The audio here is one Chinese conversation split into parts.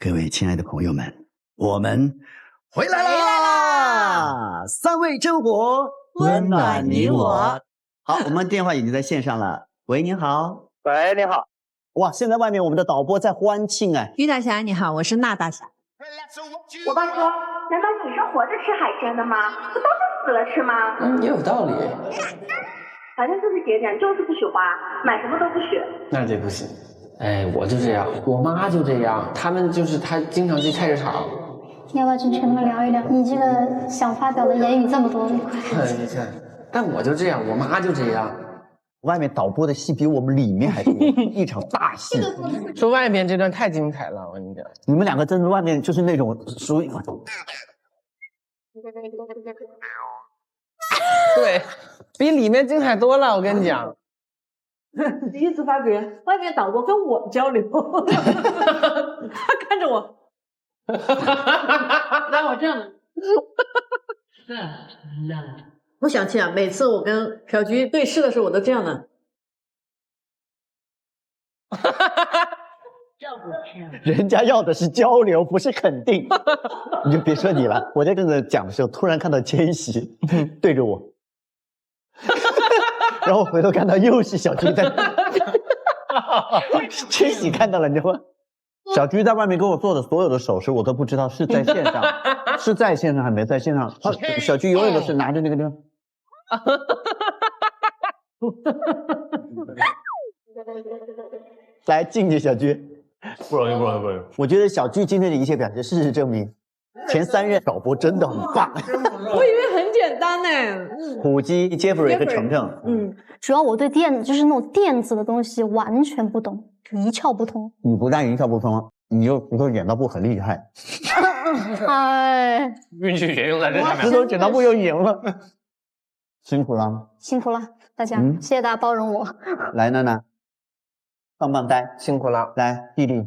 各位亲爱的朋友们，我们回来啦！三味真火，温暖你我。好，我们电话已经在线上了。喂，您好。喂，你好。哇，现在外面我们的导播在欢庆哎。于大侠你好，我是娜大侠。我爸说，难道你是活着吃海鲜的吗？不都是死了吃吗？也有道理。反正就是节俭，就是不许花，买什么都不许。那这不行。哎，我就这样，我妈就这样，他们就是她经常去菜市场。要不要去群里聊一聊？你这个想发表的言语这么多，你快看。但我就这样，我妈就这样。外面导播的戏比我们里面还多，一场大戏。说外面这段太精彩了，我跟你讲，你们两个真的外面就是那种属于，对，比里面精彩多了，我跟你讲。第一次发觉外面导播跟我交流，他看着我，让我这样的。我想起啊，每次我跟朴菊对视的时候，我都这样的。人家要的是交流，不是肯定。你就别说你了，我在跟着讲的时候，突然看到千玺对着我，然后回头看到又是小菊在，千玺看到了，你知道吗？小菊在外面跟我做的所有的手势，我都不知道是在线上，是在线上还没在线上。小菊永远都是拿着那个地方。来敬敬小菊，不容易，不容易，不容易。我觉得小菊今天的一切表现，事实证明，前3任导播真的很棒。我以为很简单呢。虎基、杰弗瑞和程程，主要我对就是那种电子的东西完全不懂，一窍不通。你不但一窍不通，你又不会剪刀布很厉害。哎，运气全用在这上面。石头剪刀布又赢了，辛苦了，辛苦了大家，谢谢大家包容我。来，娜娜，棒棒呆，辛苦了。来，弟弟。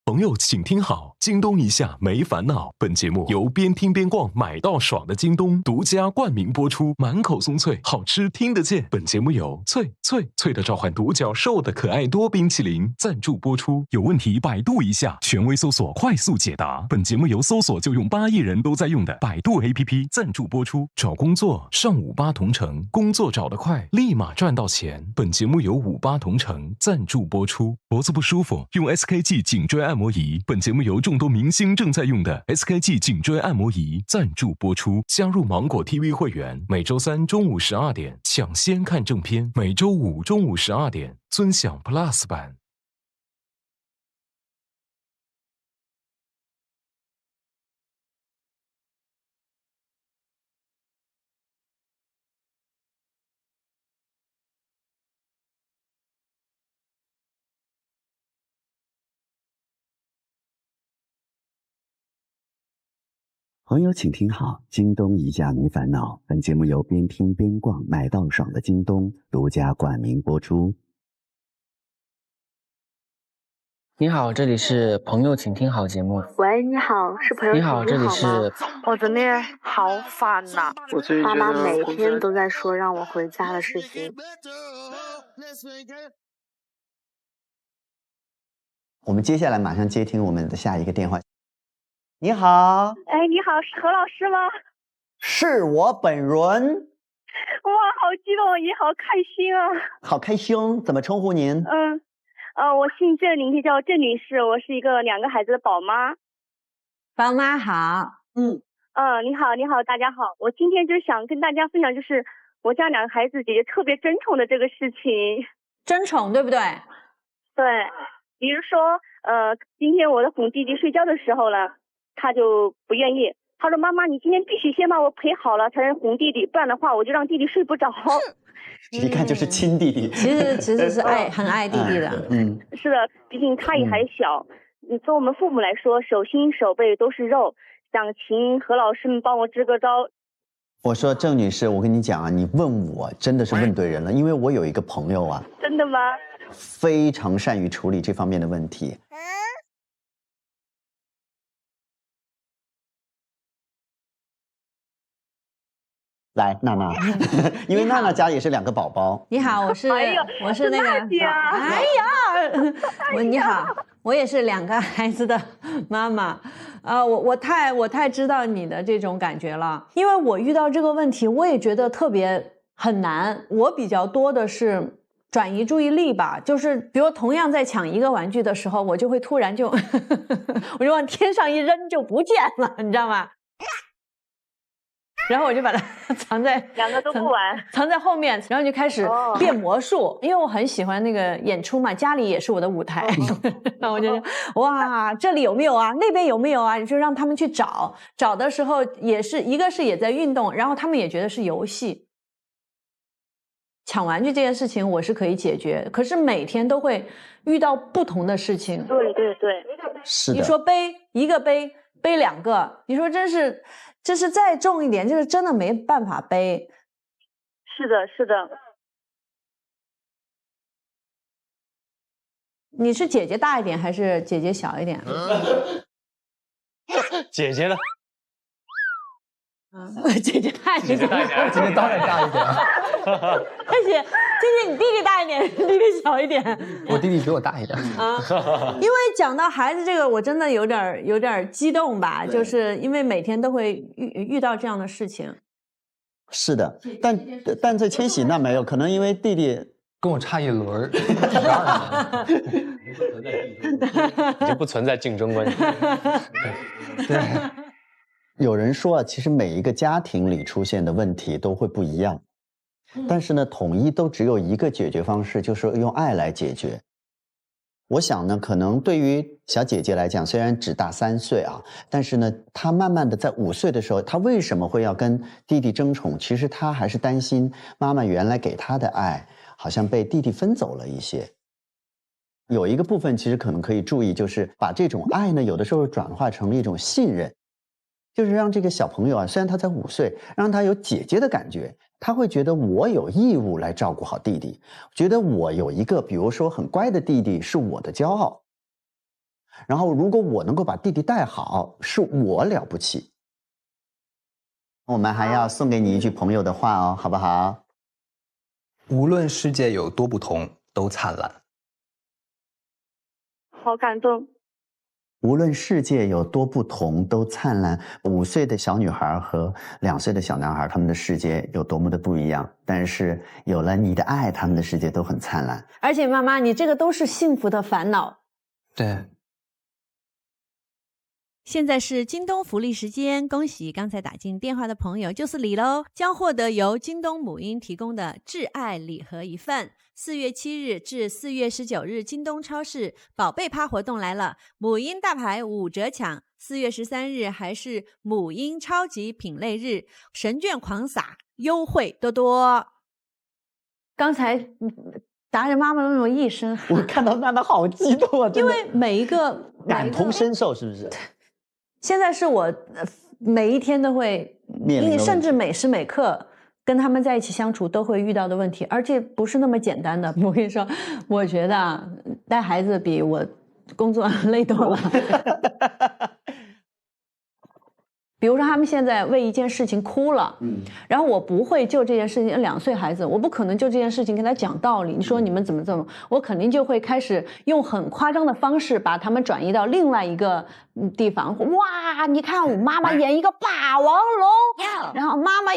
朋友，请听好，京东一下没烦恼。本节目由边听边逛买到爽的京东独家冠名播出，满口松脆，好吃听得见。本节目由脆的召唤独角兽的可爱多冰淇淋赞助播出。有问题百度一下，权威搜索快速解答。本节目由搜索就用8亿人都在用的百度 APP 赞助播出。找工作上58同城，工作找得快，立马赚到钱。本节目由58同城赞助播出。脖子不舒服，用 SKG 颈椎按摩仪。本节目由众多明星正在用的 SKG 颈椎按摩仪赞助播出。加入芒果 TV 会员，每周3中午12点抢先看正片，每周5中午12点尊享 Plus 版。朋友，请听好，京东一价没烦恼。本节目由边听边逛买到爽的京东独家冠名播出。你好，这里是朋友，请听好节目。喂，你好，是朋友。你好，这里是。我真的好烦呐！妈妈每天都在说让我回家的事情。我们接下来马上接听我们的下一个电话。你好，哎，你好，是何老师吗？是我本人。哇，好激动，也好开心啊！好开心，怎么称呼您？我姓郑，名字叫郑女士，我是一个2个孩子的宝妈。宝妈好。你好，你好，大家好。我今天就想跟大家分享，就是我家2个孩子姐姐特别争宠的这个事情。争宠对不对？对，比如说，今天我的哄弟弟睡觉的时候呢，他就不愿意，他说妈妈，你今天必须先把我陪好了，才能哄弟弟，不然的话我就让弟弟睡不着。一看就是亲弟弟。其实是很爱弟弟的。是的，毕竟他也还小。从我们父母来说，手心手背都是肉，想请何老师们帮我支个招。我说郑女士，我跟你讲啊，你问我真的是问对人了，因为我有一个朋友啊，真的吗？非常善于处理这方面的问题。来，娜娜，因为娜娜家也是2个宝宝。你好，我是那个娜姐啊。哎呀，你好，我也是2个孩子的妈妈。我太知道你的这种感觉了，因为我遇到这个问题，我也觉得特别很难。我比较多的是转移注意力吧，就是比如同样在抢一个玩具的时候，我就会突然就我就往天上一扔就不见了，你知道吗？然后我就把它藏在2个都不玩，藏在后面，然后就开始变魔术，因为我很喜欢那个演出嘛，家里也是我的舞台。然后我就说哇，这里有没有啊？那边有没有啊？就让他们去找，找的时候也是一个是也在运动，然后他们也觉得是游戏。抢玩具这件事情我是可以解决，可是每天都会遇到不同的事情。对对对，是的。你说背一个背2个，你说这是再重一点，这是真的没办法背。是的，是的。你是姐姐大一点还是姐姐小一点？姐姐呢？姐姐大一点，姐姐大一点，今天当然大一点。谢谢你弟弟大一点，弟弟小一点。我弟弟比我大一点啊。因为讲到孩子这个，我真的有点激动吧，就是因为每天都会遇到这样的事情。是的，但在千玺那没有，可能因为弟弟跟我差1轮已经不存在竞争关系。对。有人说啊，其实每一个家庭里出现的问题都会不一样，但是呢，统一都只有一个解决方式，就是用爱来解决。我想呢，可能对于小姐姐来讲，虽然只大3岁啊，但是呢，她慢慢的在5岁的时候，她为什么会要跟弟弟争宠？其实她还是担心妈妈原来给她的爱，好像被弟弟分走了一些。有一个部分其实可能可以注意，就是把这种爱呢，有的时候转化成了一种信任。就是让这个小朋友啊，虽然他才5岁，让他有姐姐的感觉，他会觉得我有义务来照顾好弟弟，觉得我有一个比如说很乖的弟弟是我的骄傲，然后如果我能够把弟弟带好，是我了不起。我们还要送给你一句朋友的话哦，好不好？无论世界有多不同，都灿烂。好感动。无论世界有多不同，都灿烂。5岁的小女孩和2岁的小男孩，他们的世界有多么的不一样，但是有了你的爱，他们的世界都很灿烂。而且妈妈，你这个都是幸福的烦恼。对。现在是京东福利时间，恭喜刚才打进电话的朋友就是你喽，将获得由京东母婴提供的挚爱礼盒1份。4月7日至4月19日，京东超市宝贝趴活动来了，母婴大牌5折抢。4月13日还是母婴超级品类日，神券狂撒，优惠多多。刚才达人妈妈那种一声喊，我看到娜娜好激动啊！因为每一个感同身受，是不是？现在是我每一天都会面临的问题，甚至每时每刻跟他们在一起相处都会遇到的问题，而且不是那么简单的。我跟你说，我觉得啊，带孩子比我工作累多了。比如说他们现在为一件事情哭了，然后我不会就这件事情，2岁孩子，我不可能就这件事情跟他讲道理。你说你们怎么，我肯定就会开始用很夸张的方式把他们转移到另外一个地方。哇，你看我妈妈演一个霸王龙，然后妈妈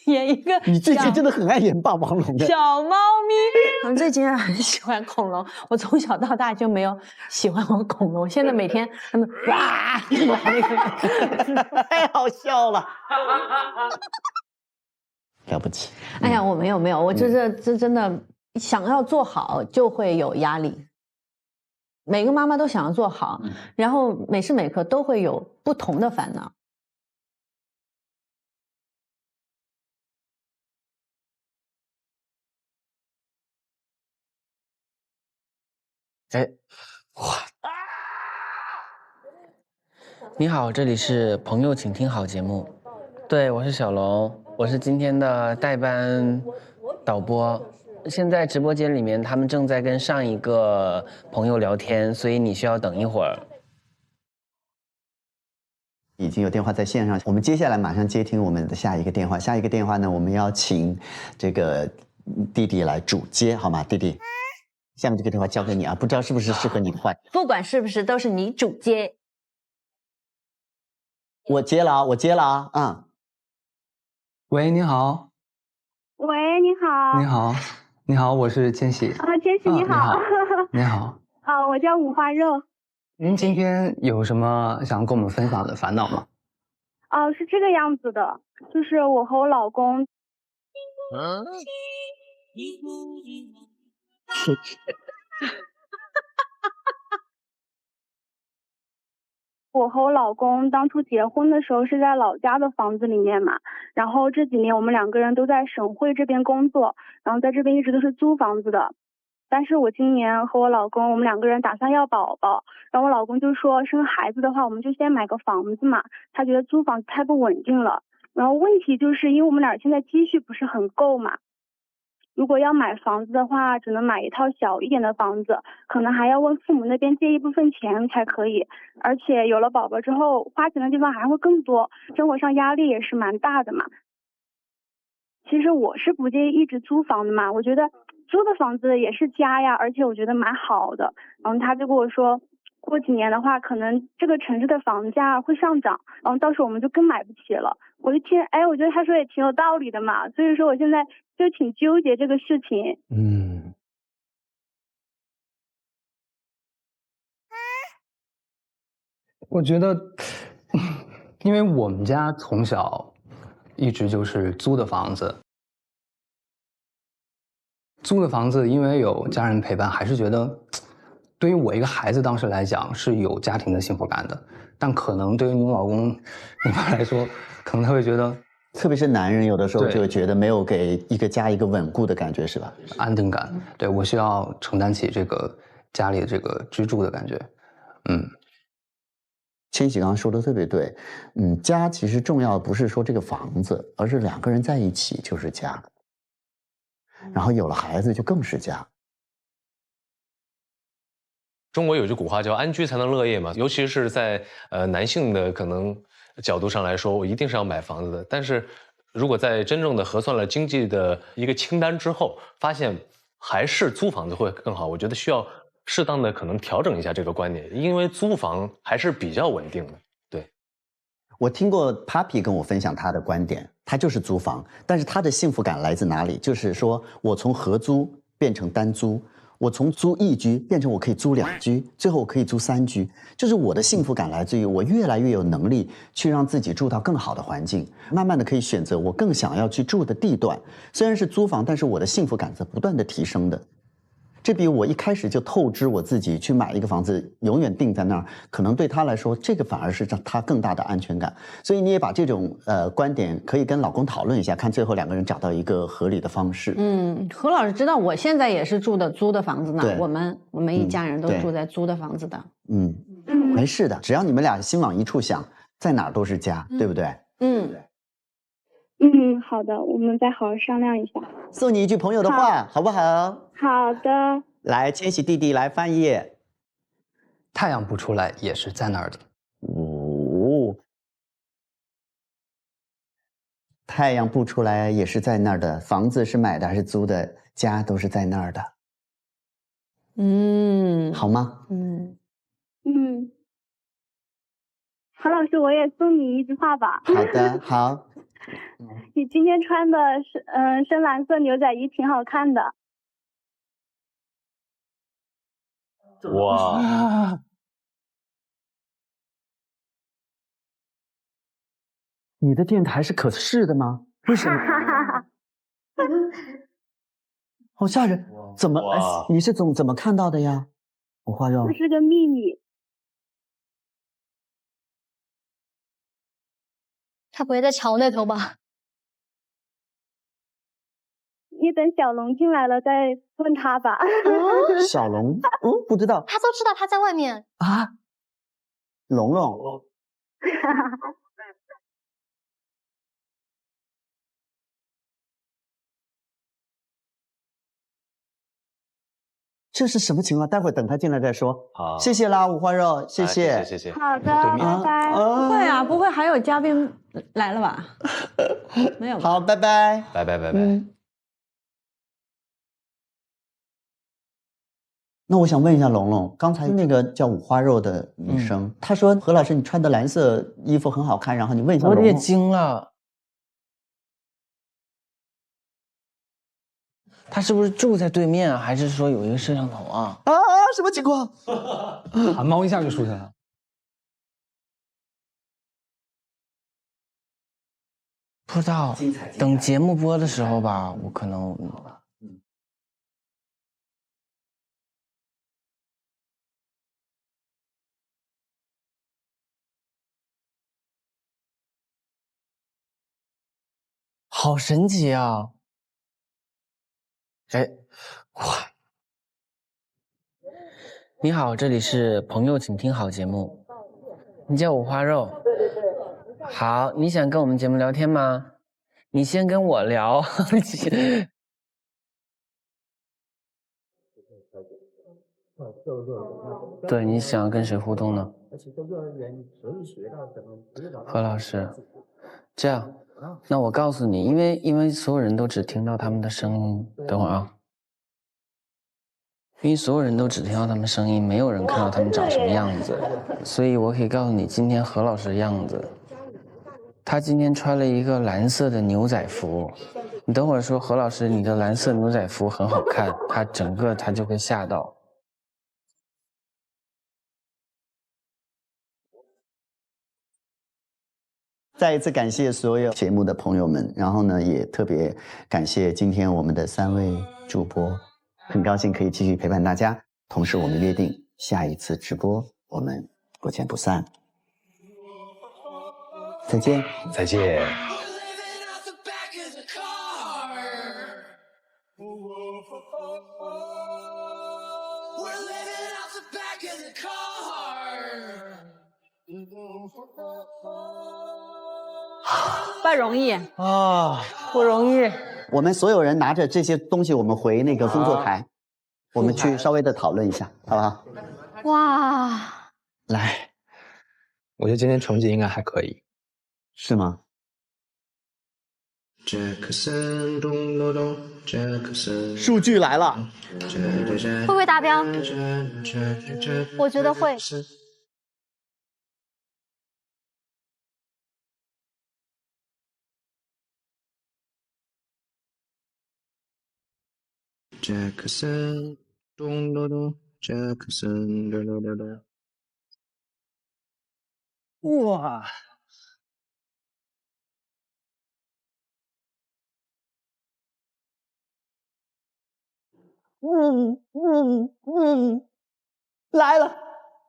演一个，你最近真的很爱演霸王龙的小猫咪。我最近很喜欢恐龙，我从小到大就没有喜欢过恐龙，现在每天他们哇，太好笑了，了不起。哎呀，我没有，我这真的想要做好就会有压力。每个妈妈都想要做好，然后每时每刻都会有不同的烦恼。哎，哇！你好，这里是朋友请听好节目。对，我是小龙，我是今天的代班导播。现在直播间里面他们正在跟上一个朋友聊天，所以你需要等一会儿。已经有电话在线上，我们接下来马上接听我们的下一个电话。下一个电话呢，我们要请这个弟弟来主接，好吗？弟弟，下面这个电话交给你啊，不知道是不是适合你的话，不管是不是都是你主接。我接了啊，我接了啊，啊。喂，你好。喂，你好。你好，你好，我是千玺。啊，千玺你好。你好。啊，我叫五花肉。您今天有什么想跟我们分享的烦恼吗？是这个样子的，就是我和我老公。我和我老公当初结婚的时候是在老家的房子里面嘛，然后这几年我们两个人都在省会这边工作，然后在这边一直都是租房子的。但是我今年和我老公，我们两个人打算要宝宝，然后我老公就说生孩子的话，我们就先买个房子嘛，他觉得租房子太不稳定了。然后问题就是因为我们俩现在积蓄不是很够嘛，如果要买房子的话，只能买一套小一点的房子，可能还要问父母那边借一部分钱才可以。而且有了宝宝之后，花钱的地方还会更多，生活上压力也是蛮大的嘛。其实我是不介意一直租房的嘛，我觉得租的房子也是家呀，而且我觉得蛮好的。然后他就跟我说，过几年的话，可能这个城市的房价会上涨，然后到时候我们就更买不起了。我就听，我觉得他说也挺有道理的嘛，所以说我现在就挺纠结这个事情。我觉得，因为我们家从小一直就是租的房子，因为有家人陪伴，还是觉得对于我一个孩子当时来讲是有家庭的幸福感的。但可能对于你老公你们来说，可能他会觉得，特别是男人有的时候就会觉得没有给一个家一个稳固的感觉，是吧？安定感。对，我需要承担起这个家里的这个居住的感觉。千玺刚刚说的特别对，家其实重要的不是说这个房子，而是两个人在一起就是家，然后有了孩子就更是家。中国有句古话叫"安居才能乐业"嘛，尤其是在男性的可能角度上来说，我一定是要买房子的。但是如果在真正的核算了经济的一个清单之后，发现还是租房子会更好，我觉得需要适当的可能调整一下这个观点，因为租房还是比较稳定的。对，我听过 Papi 跟我分享他的观点，他就是租房，但是他的幸福感来自哪里？就是说我从合租变成单租。我从租1居变成我可以租2居，最后我可以租3居，就是我的幸福感来自于我越来越有能力去让自己住到更好的环境，慢慢的可以选择我更想要去住的地段。虽然是租房，但是我的幸福感在不断的提升的。这比我一开始就透支我自己去买一个房子，永远定在那儿，可能对他来说，这个反而是让他更大的安全感。所以你也把这种观点可以跟老公讨论一下，看最后两个人找到一个合理的方式。何老师知道我现在也是住的租的房子呢，我们一家人都住在租的房子的。没事的，只要你们俩心往一处想，在哪儿都是家，对不对？好的，我们再好好商量一下。送你一句朋友的话，好不好？好的。来，千玺弟弟来翻页。太阳不出来也是在那儿的。太阳不出来也是在那儿的。房子是买的还是租的？家都是在那儿的。好吗？何老师，我也送你一句话吧。好的，好。你今天穿的深蓝色牛仔衣挺好看的。哇！你的电台是可视的吗？为什么？好吓人！怎么？你是怎么看到的呀？五花肉。这是个秘密。他不会在桥那头吧？你等小龙进来了再问他吧。小龙，不知道。他都知道他在外面啊。龙龙。这是什么情况？待会儿等他进来再说。好，谢谢啦，五花肉，谢谢，谢谢。好的，拜拜。不会啊，不会还有嘉宾来了吧？没有吧。好，拜拜，拜拜。那我想问一下龙龙，刚才那个叫五花肉的女生，她说何老师你穿的蓝色衣服很好看，然后你问一下龙龙，我也惊了。他是不是住在对面啊？还是说有一个摄像头啊？什么情况？汗毛一下就竖起来了。不知道，等节目播的时候吧，我可能。好神奇啊！哎，哇！你好，这里是朋友，请听好节目。你叫五花肉。好，你想跟我们节目聊天吗？你先跟我聊。对，你想跟谁互动呢？何老师，这样。那我告诉你，因为所有人都只听到他们的声音，等会儿啊，因为所有人都只听到他们声音，没有人看到他们长什么样子，所以我可以告诉你今天何老师的样子。他今天穿了一个蓝色的牛仔服，你等会儿说何老师你的蓝色牛仔服很好看，他就会吓到。再一次感谢所有节目的朋友们，然后呢，也特别感谢今天我们的3位主播，很高兴可以继续陪伴大家。同时，我们约定下一次直播我们不见不散。再见，再见。不容易啊，不容易。我们所有人拿着这些东西，我们回那个工作台，我们去稍微的讨论一下，好不好？哇，来，我觉得今天成绩应该还可以，是吗？数据来了，会不会达标？我觉得会。杰克森，咚咚咚，杰克森，咚咚咚咚。哇！来了，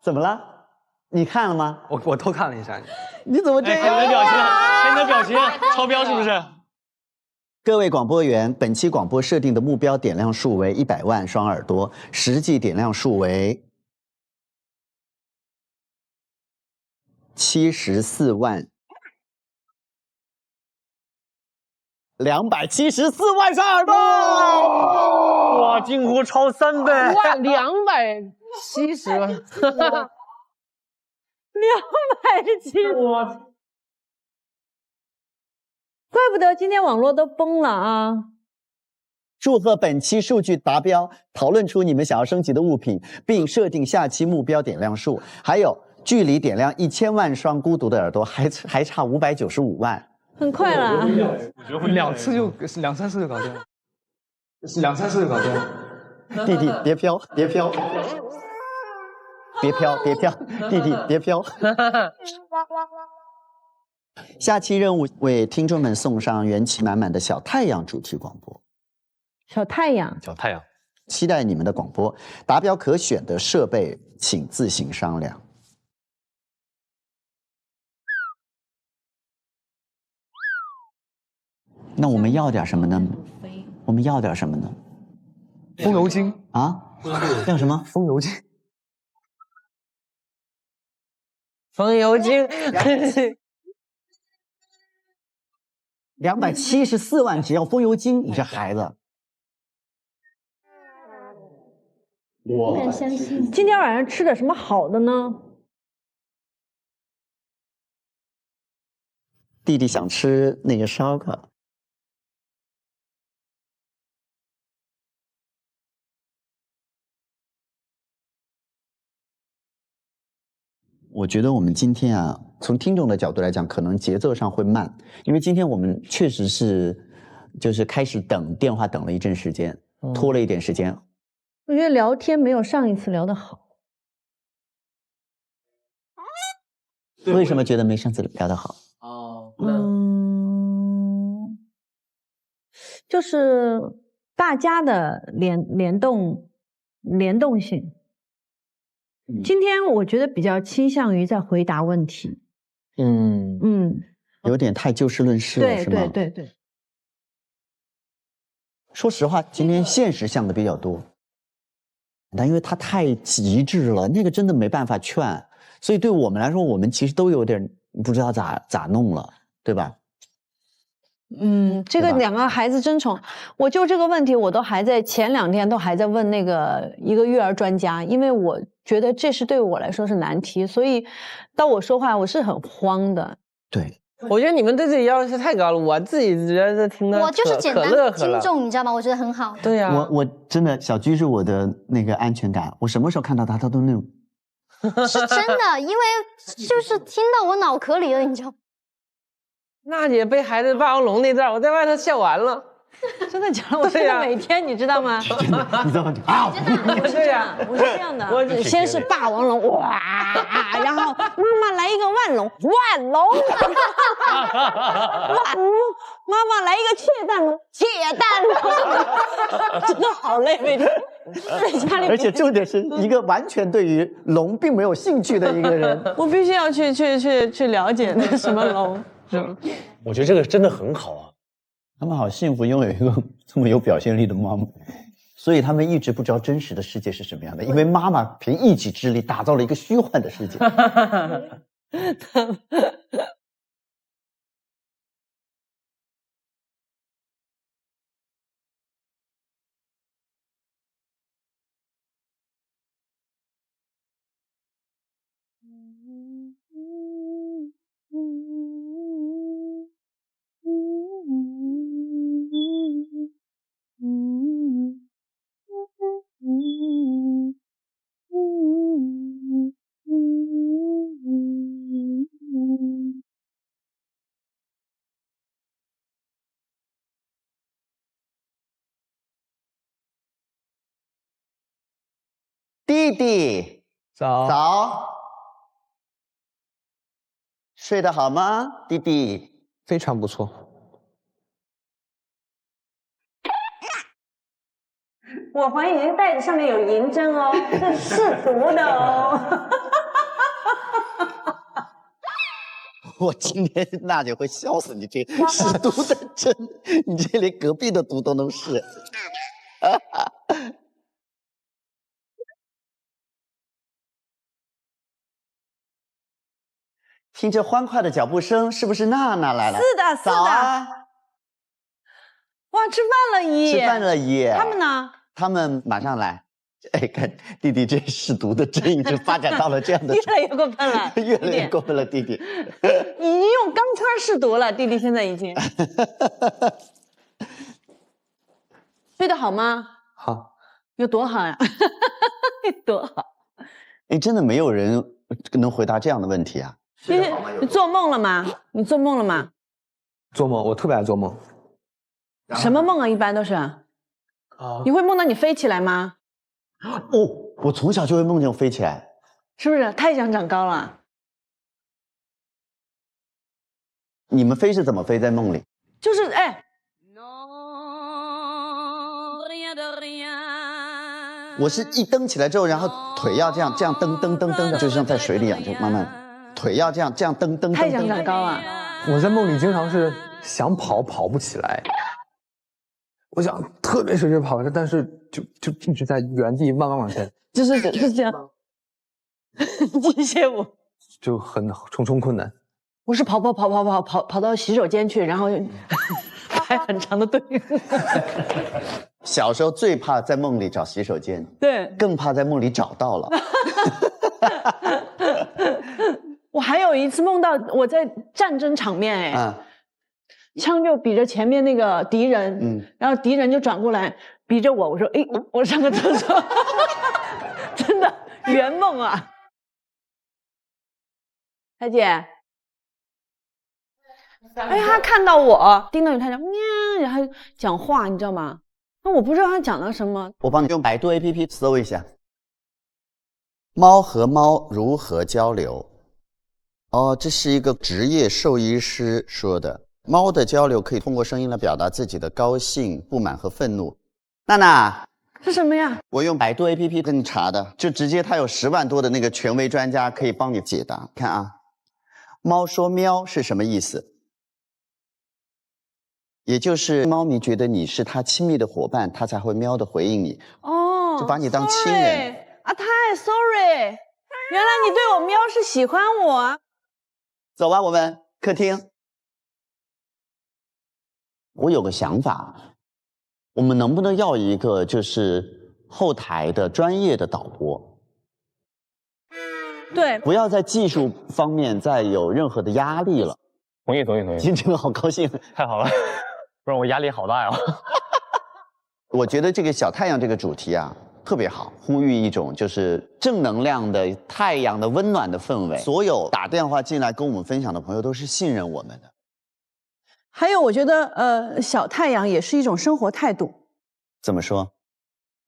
怎么了？你看了吗？我偷看了一下。你怎么这样？看你的表情，看你的表情，超标是不是？各位广播员，本期广播设定的目标点亮数为100万双耳朵，实际点亮数为74万274万双耳朵！哇，近乎超3倍！哇，270万，270！怪不得今天网络都崩了啊！祝贺本期数据达标，讨论出你们想要升级的物品，并设定下期目标点亮数。还有，距离点亮1000万双孤独的耳朵还差595万，很快了。我觉得会2、3次就搞定了，2、3次就搞定了。弟弟别飘，别飘，别飘，别飘，弟弟别飘。下期任务为听众们送上元气满满的小太阳主题广播。小太阳，小太阳，期待你们的广播。达标可选的设备，请自行商量。那我们要点什么呢？我们要点什么呢？风油精啊？要什么？风油精。风油精。274万只要风油精，你这孩子。不敢相信。今天晚上吃点什么好的呢？弟弟想吃那个烧烤。我觉得我们今天啊，从听众的角度来讲，可能节奏上会慢，因为今天我们确实是就是开始等电话等了一阵时间，拖了一点时间。我觉得聊天没有上一次聊得好。为什么觉得没上次聊得好？就是大家的联动性。今天我觉得比较倾向于在回答问题。有点太就事论事了，是吗？对。说实话，今天现实向的比较多，但因为他太极致了，那个真的没办法劝，所以对我们来说，我们其实都有点不知道咋弄了，对吧？这个2个孩子争宠，我就这个问题，我都还在前2天都还在问那个一个育儿专家，因为我觉得这是对我来说是难题，所以到我说话我是很慌的。对，我觉得你们对自己要求太高了，我自己觉得听得我就是简单轻重，你知道吗？我觉得很好。对呀，我真的小居是我的那个安全感，我什么时候看到他都那种。是真的，因为就是听到我脑壳里了，你知道。娜姐被孩子霸王龙那段，我在外头笑完了。真的假的？我现在每天你知道吗？你知道吗？我是这样，我是这样的。我先是霸王龙，哇，然后妈妈来一个万龙，万龙，妈妈来一个窃蛋龙，窃蛋龙，真的好累，每天在家里。而且重点是一个完全对于龙并没有兴趣的一个人，我必须要去了解那什么龙。我觉得这个真的很好啊。他们好幸福，拥有一个这么有表现力的妈妈，所以他们一直不知道真实的世界是什么样的，因为妈妈凭一己之力打造了一个虚幻的世界。弟弟，早，睡得好吗？弟弟，非常不错。我怀疑这个袋子上面有银针哦，是试毒的哦。我今天娜姐会笑死你，这个试毒的针，你这连隔壁的毒都能试。听着欢快的脚步声，是不是娜娜来了？是的，是的。哇，吃饭了姨！吃饭了姨！他们呢？他们马上来。哎，看弟弟这试毒的针已经发展到了这样的，越来越过分了，越来越过分了，弟弟。已经用钢圈试毒了，弟弟现在已经。睡得好吗？好。有多好呀？多好！哎，真的没有人能回答这样的问题啊。你做梦了吗？你做梦了吗？做梦，我特别爱做梦。什么梦啊？一般都是。你会梦到你飞起来吗？哦，我从小就会梦见我飞起来，是不是？太想长高了。你们飞是怎么飞在梦里？就是哎，我是一蹬起来之后，然后腿要这样蹬蹬蹬蹬，就像在水里一样，就慢慢腿要这样蹬蹬。太想长高了。我在梦里经常是想跑不起来。我想特别使劲跑，但是就一直在原地慢慢往前，就是这样，机械舞就很重重困难。我是跑到洗手间去，然后排很长的队伍。小时候最怕在梦里找洗手间，对，更怕在梦里找到了。我还有一次梦到我在战争场面，哎，枪就比着前面那个敌人，然后敌人就转过来逼着我，我说，哎，我上个厕所，真的圆梦啊，台姐。哎，他看到我盯着他讲喵，然后讲话，你知道吗？那我不知道他讲了什么。我帮你用百度 APP 搜一下，猫和猫如何交流？哦，这是一个职业兽医师说的。猫的交流可以通过声音来表达自己的高兴、不满和愤怒。娜娜，是什么呀？我用百度 APP 跟你查的，就直接它有10万多的那个权威专家可以帮你解答。看啊，猫说喵是什么意思？也就是猫咪觉得你是它亲密的伙伴，它才会喵的回应你。哦，就把你当亲人。啊，太 sorry， 原来你对我喵是喜欢我啊。走吧，我们客厅。我有个想法，我们能不能要一个就是后台的专业的导播？对，不要在技术方面再有任何的压力了。同意。今天好高兴，太好了，不然我压力好大呀。我觉得这个小太阳这个主题啊特别好，呼吁一种就是正能量的太阳的温暖的氛围。所有打电话进来跟我们分享的朋友都是信任我们的。还有，我觉得小太阳也是一种生活态度。怎么说？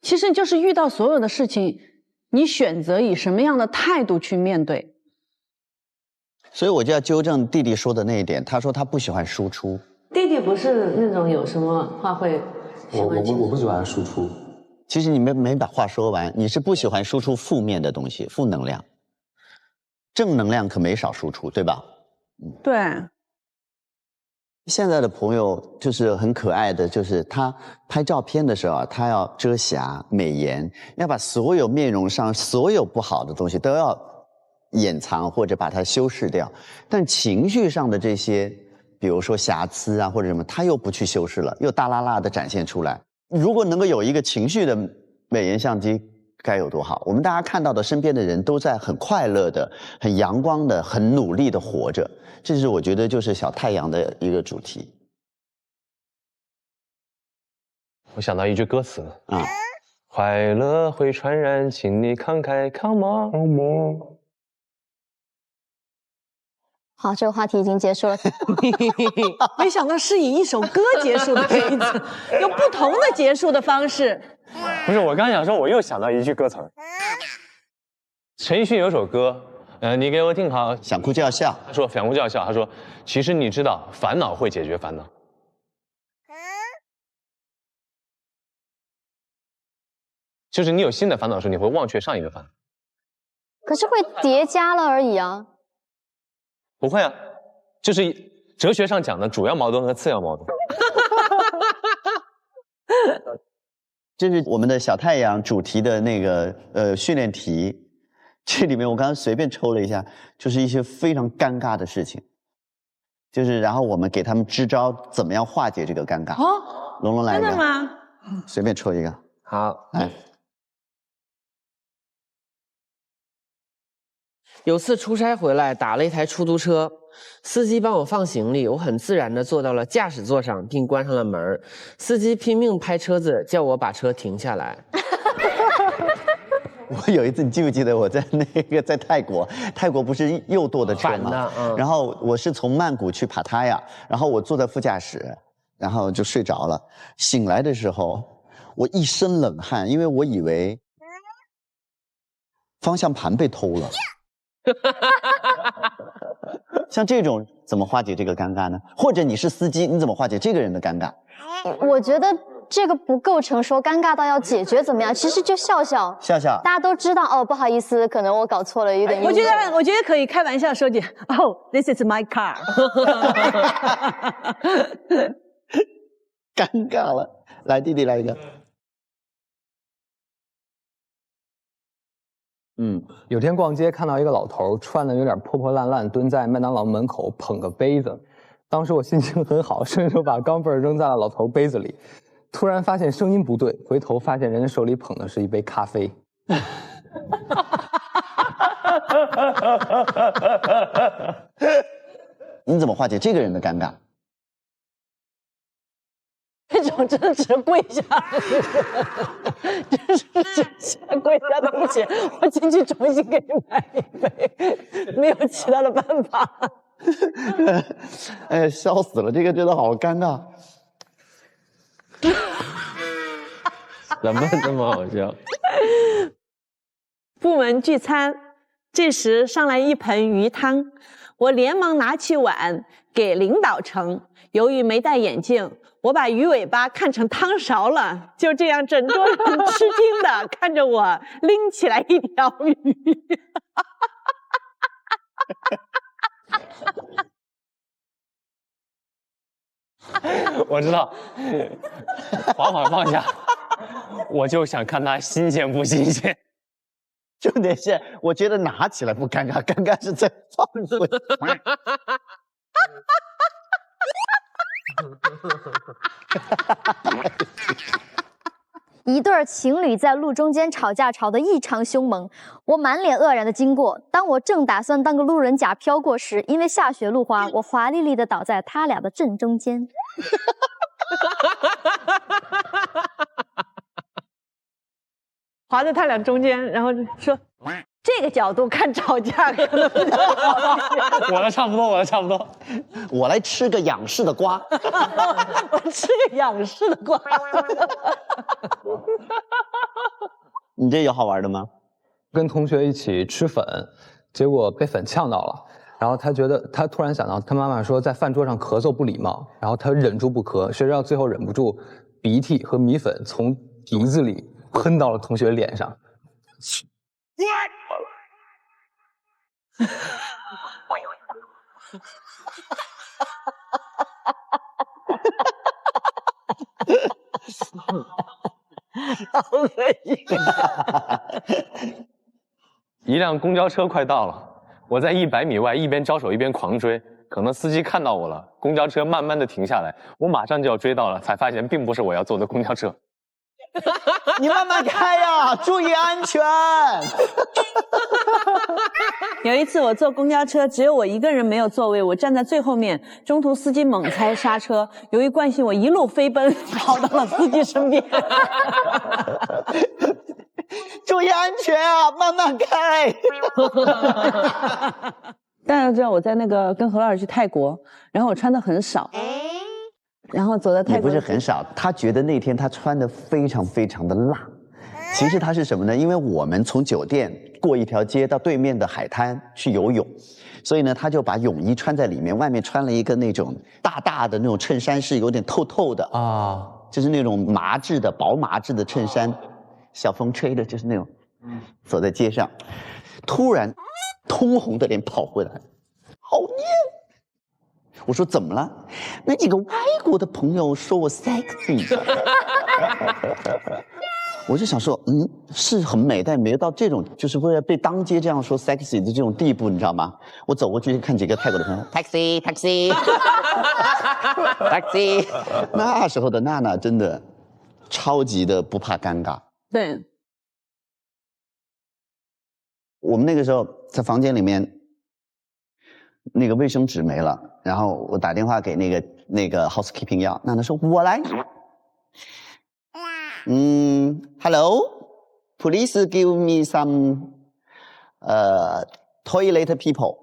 其实就是遇到所有的事情，你选择以什么样的态度去面对。所以我就要纠正弟弟说的那一点，他说他不喜欢输出。弟弟不是那种有什么话会我不喜欢输出。其实你没把话说完，你是不喜欢输出负面的东西，负能量。正能量可没少输出，对吧？对。现在的朋友就是很可爱的，就是他拍照片的时候啊，他要遮瑕、美颜，要把所有面容上所有不好的东西都要掩藏或者把它修饰掉，但情绪上的这些，比如说瑕疵啊或者什么，他又不去修饰了，又大剌剌的展现出来。如果能够有一个情绪的美颜相机，该有多好！我们大家看到的身边的人都在很快乐的、很阳光的、很努力的活着，这是我觉得就是小太阳的一个主题。我想到一句歌词啊，快乐会传染，请你慷慨 ，Come on。好，这个话题已经结束了。没想到是以一首歌结束的一次，有不同的结束的方式。不是，我刚想说，我又想到一句歌词儿。陈奕迅有首歌，你给我听好，想哭就要笑。他说想哭就要笑，他说其实你知道，烦恼会解决烦恼。就是你有新的烦恼的时候，你会忘却上一个烦恼。可是会叠加了而已啊。不会啊，就是哲学上讲的主要矛盾和次要矛盾。这是我们的小太阳主题的那个训练题，这里面我刚刚随便抽了一下，就是一些非常尴尬的事情，就是然后我们给他们支招，怎么样化解这个尴尬。哦，龙龙来一个。真的吗？随便抽一个。好，来。有次出差回来，打了一台出租车，司机帮我放行李，我很自然地坐到了驾驶座上，并关上了门。司机拼命拍车子，叫我把车停下来。我有一次，你记不记得我在在泰国不是右舵的车吗？然后我是从曼谷去帕塔亚，然后我坐在副驾驶，然后就睡着了。醒来的时候，我一身冷汗，因为我以为方向盘被偷了。像这种怎么化解这个尴尬呢？或者你是司机，你怎么化解这个人的尴尬？我觉得这个不构成说尴尬到要解决怎么样，其实就笑笑，大家都知道哦，不好意思，可能我搞错了，有点。我觉得可以开玩笑说句哦 ，This is my car 。尴尬了。来，弟弟来一个。有天逛街看到一个老头穿的有点破破烂烂，蹲在麦当劳门口捧个杯子。当时我心情很好，顺手把钢镚扔在了老头杯子里。突然发现声音不对，回头发现人家手里捧的是一杯咖啡。你怎么化解这个人的尴尬？这种真的只能跪下，真是跪下，对不起，我进去重新给你买一杯，没有其他的办法。哎，笑死了，这个真的好尴尬。怎么这么好笑？部门聚餐，这时上来一盆鱼汤，我连忙拿起碗给领导盛。由于没戴眼镜，我把鱼尾巴看成汤勺了。就这样，整桌人吃惊的看着我拎起来一条鱼。我知道，滑板放下，我就想看他新鲜不新鲜。重点是，我觉得拿起来不尴尬，尴尬是在放回。一对情侣在路中间吵架，吵得异常凶猛。我满脸愕然的经过，当我正打算当个路人甲飘过时，因为下雪路滑，我华丽丽的倒在他俩的正中间。滑在他俩中间，然后说这个角度看吵架可能比较好。我的差不多，我的差不多。我来吃个仰视的瓜。我吃个仰视的瓜。你这有好玩的吗？跟同学一起吃粉，结果被粉呛到了。然后他突然想到，他妈妈说在饭桌上咳嗽不礼貌，然后他忍住不咳，谁知道最后忍不住，鼻涕和米粉从鼻子里喷到了同学脸上。好恶心！一辆公交车快到了，我在100米外一边招手一边狂追，可能司机看到我了，公交车慢慢的停下来，我马上就要追到了，才发现并不是我要坐的公交车。你慢慢开呀，注意安全。有一次我坐公交车，只有我一个人没有座位，我站在最后面，中途司机猛踩刹车，由于惯性，我一路飞奔跑到了司机身边。注意安全啊，慢慢开。大家都知道我在那个跟何老师去泰国，然后我穿的很少。然后走到泰国，也不是很少。他觉得那天他穿的非常非常的辣。其实他是什么呢？因为我们从酒店过一条街到对面的海滩去游泳，所以呢，他就把泳衣穿在里面，外面穿了一个那种大大的那种衬衫，是有点透透的啊，就是那种麻质的薄麻质的衬衫，小风吹的，就是那种。走在街上，突然通红的脸跑回来，好艳。我说怎么了？那几个外国的朋友说我 sexy， 我就想说，是很美，但没有到这种就是为了被当街这样说 sexy 的这种地步，你知道吗？我走过去看几个泰国的朋友 ，taxi taxi taxi， 那时候的娜娜真的超级的不怕尴尬。对，我们那个时候在房间里面。那个卫生纸没了，然后我打电话给那个 housekeeping 要，娜娜说我来。Hello, please give me some toilet people 。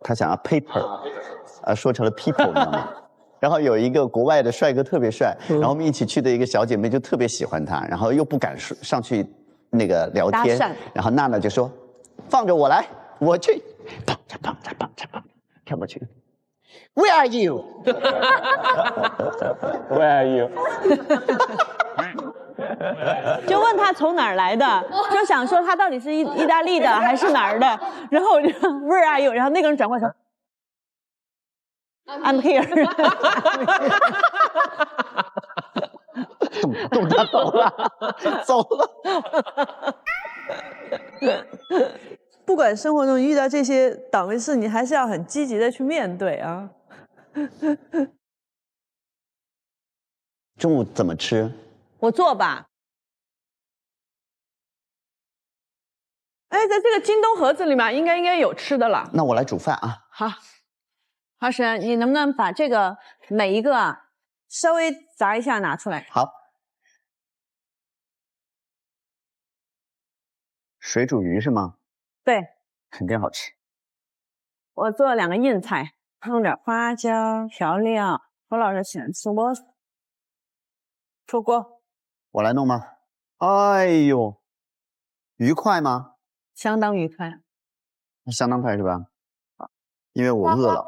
他想要 paper， 说成了 people， 你知道吗？然后有一个国外的帅哥特别帅，然后我们一起去的一个小姐妹就特别喜欢他，然后又不敢上去那个聊天，然后娜娜就说。放着我来，我去，蹦着蹦着蹦着蹦着，跳过去。Where are you? Where are you? 就问他从哪儿来的，就想说他到底是意大利的还是哪儿的，然后我就 Where are you? 然后那个人转过头， I'm here 动他走了，走了。不管生活中遇到这些倒霉事，你还是要很积极的去面对啊。中午怎么吃？我做吧。哎，在这个京东盒子里面应该有吃的了。那我来煮饭啊。好，华神，你能不能把这个每一个啊稍微炸一下拿出来？好。水煮鱼是吗？对，肯定好吃。我做了2个硬菜，弄点花椒调料。何老师喜欢吃螺丝。出锅。我来弄吗？哎呦，愉快吗？相当愉快。相当快是吧？因为我饿了。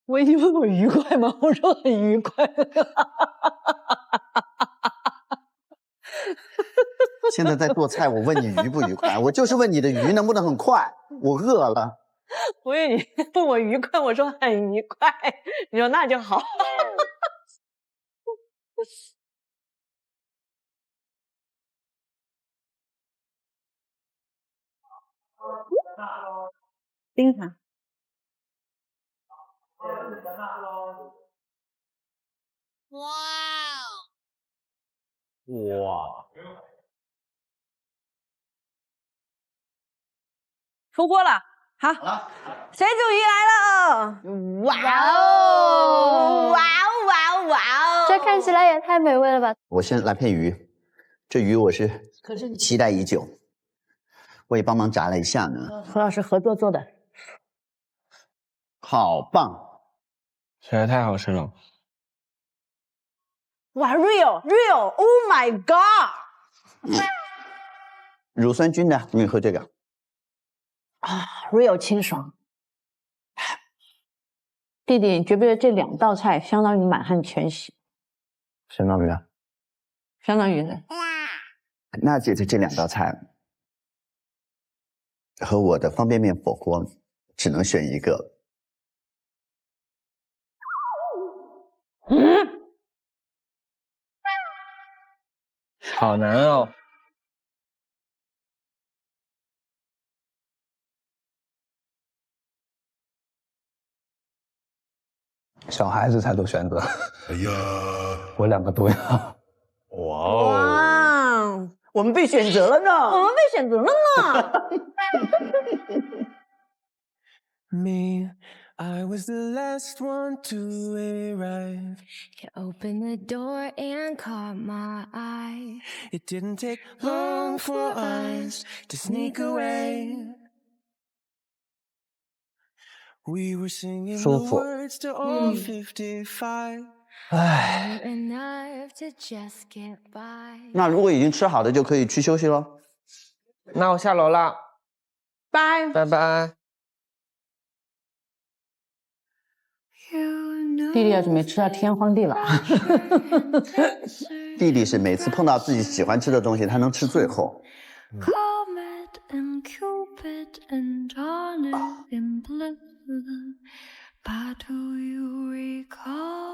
我你问我愉快吗？我说很愉快。现在在做菜，我问你愉不愉快？我就是问你的鱼能不能很快？我饿了。我以为你问我愉快，我说很愉快，你说那就好。盯它。哇！出锅了，好，水煮鱼来了！哇哦，哇哦，哇哦，哇哦！这看起来也太美味了吧！我先来片鱼，这鱼我是期待已久，我也帮忙炸了一下呢。何老师合作做的，好棒，实在太好吃了。哇 ，real，Oh my god！乳酸菌的，你喝这个啊 ，real 清爽。弟弟，你觉不觉得这2道菜相当于满汉全席？相当于啊，相当于的。那姐姐这2道菜和我的方便面火锅只能选一个。好难哦。小孩子才做选择。哎呀，我2个都要。哇哦！哇，我们被选择了呢！我们被选择了呢Me, I was the last one to arrive. You opened the door and caught my eye. It didn't take long for us to sneak away. We were singing the words to all 55. 唉， Enough to just get by. 那如果已经吃好的就可以去休息了。那我下楼了，拜拜拜。弟弟要准备吃到天荒地老。弟弟是每次碰到自己喜欢吃的东西，他能吃最后。Comet and Cupid and Donner in blue. But do you recall?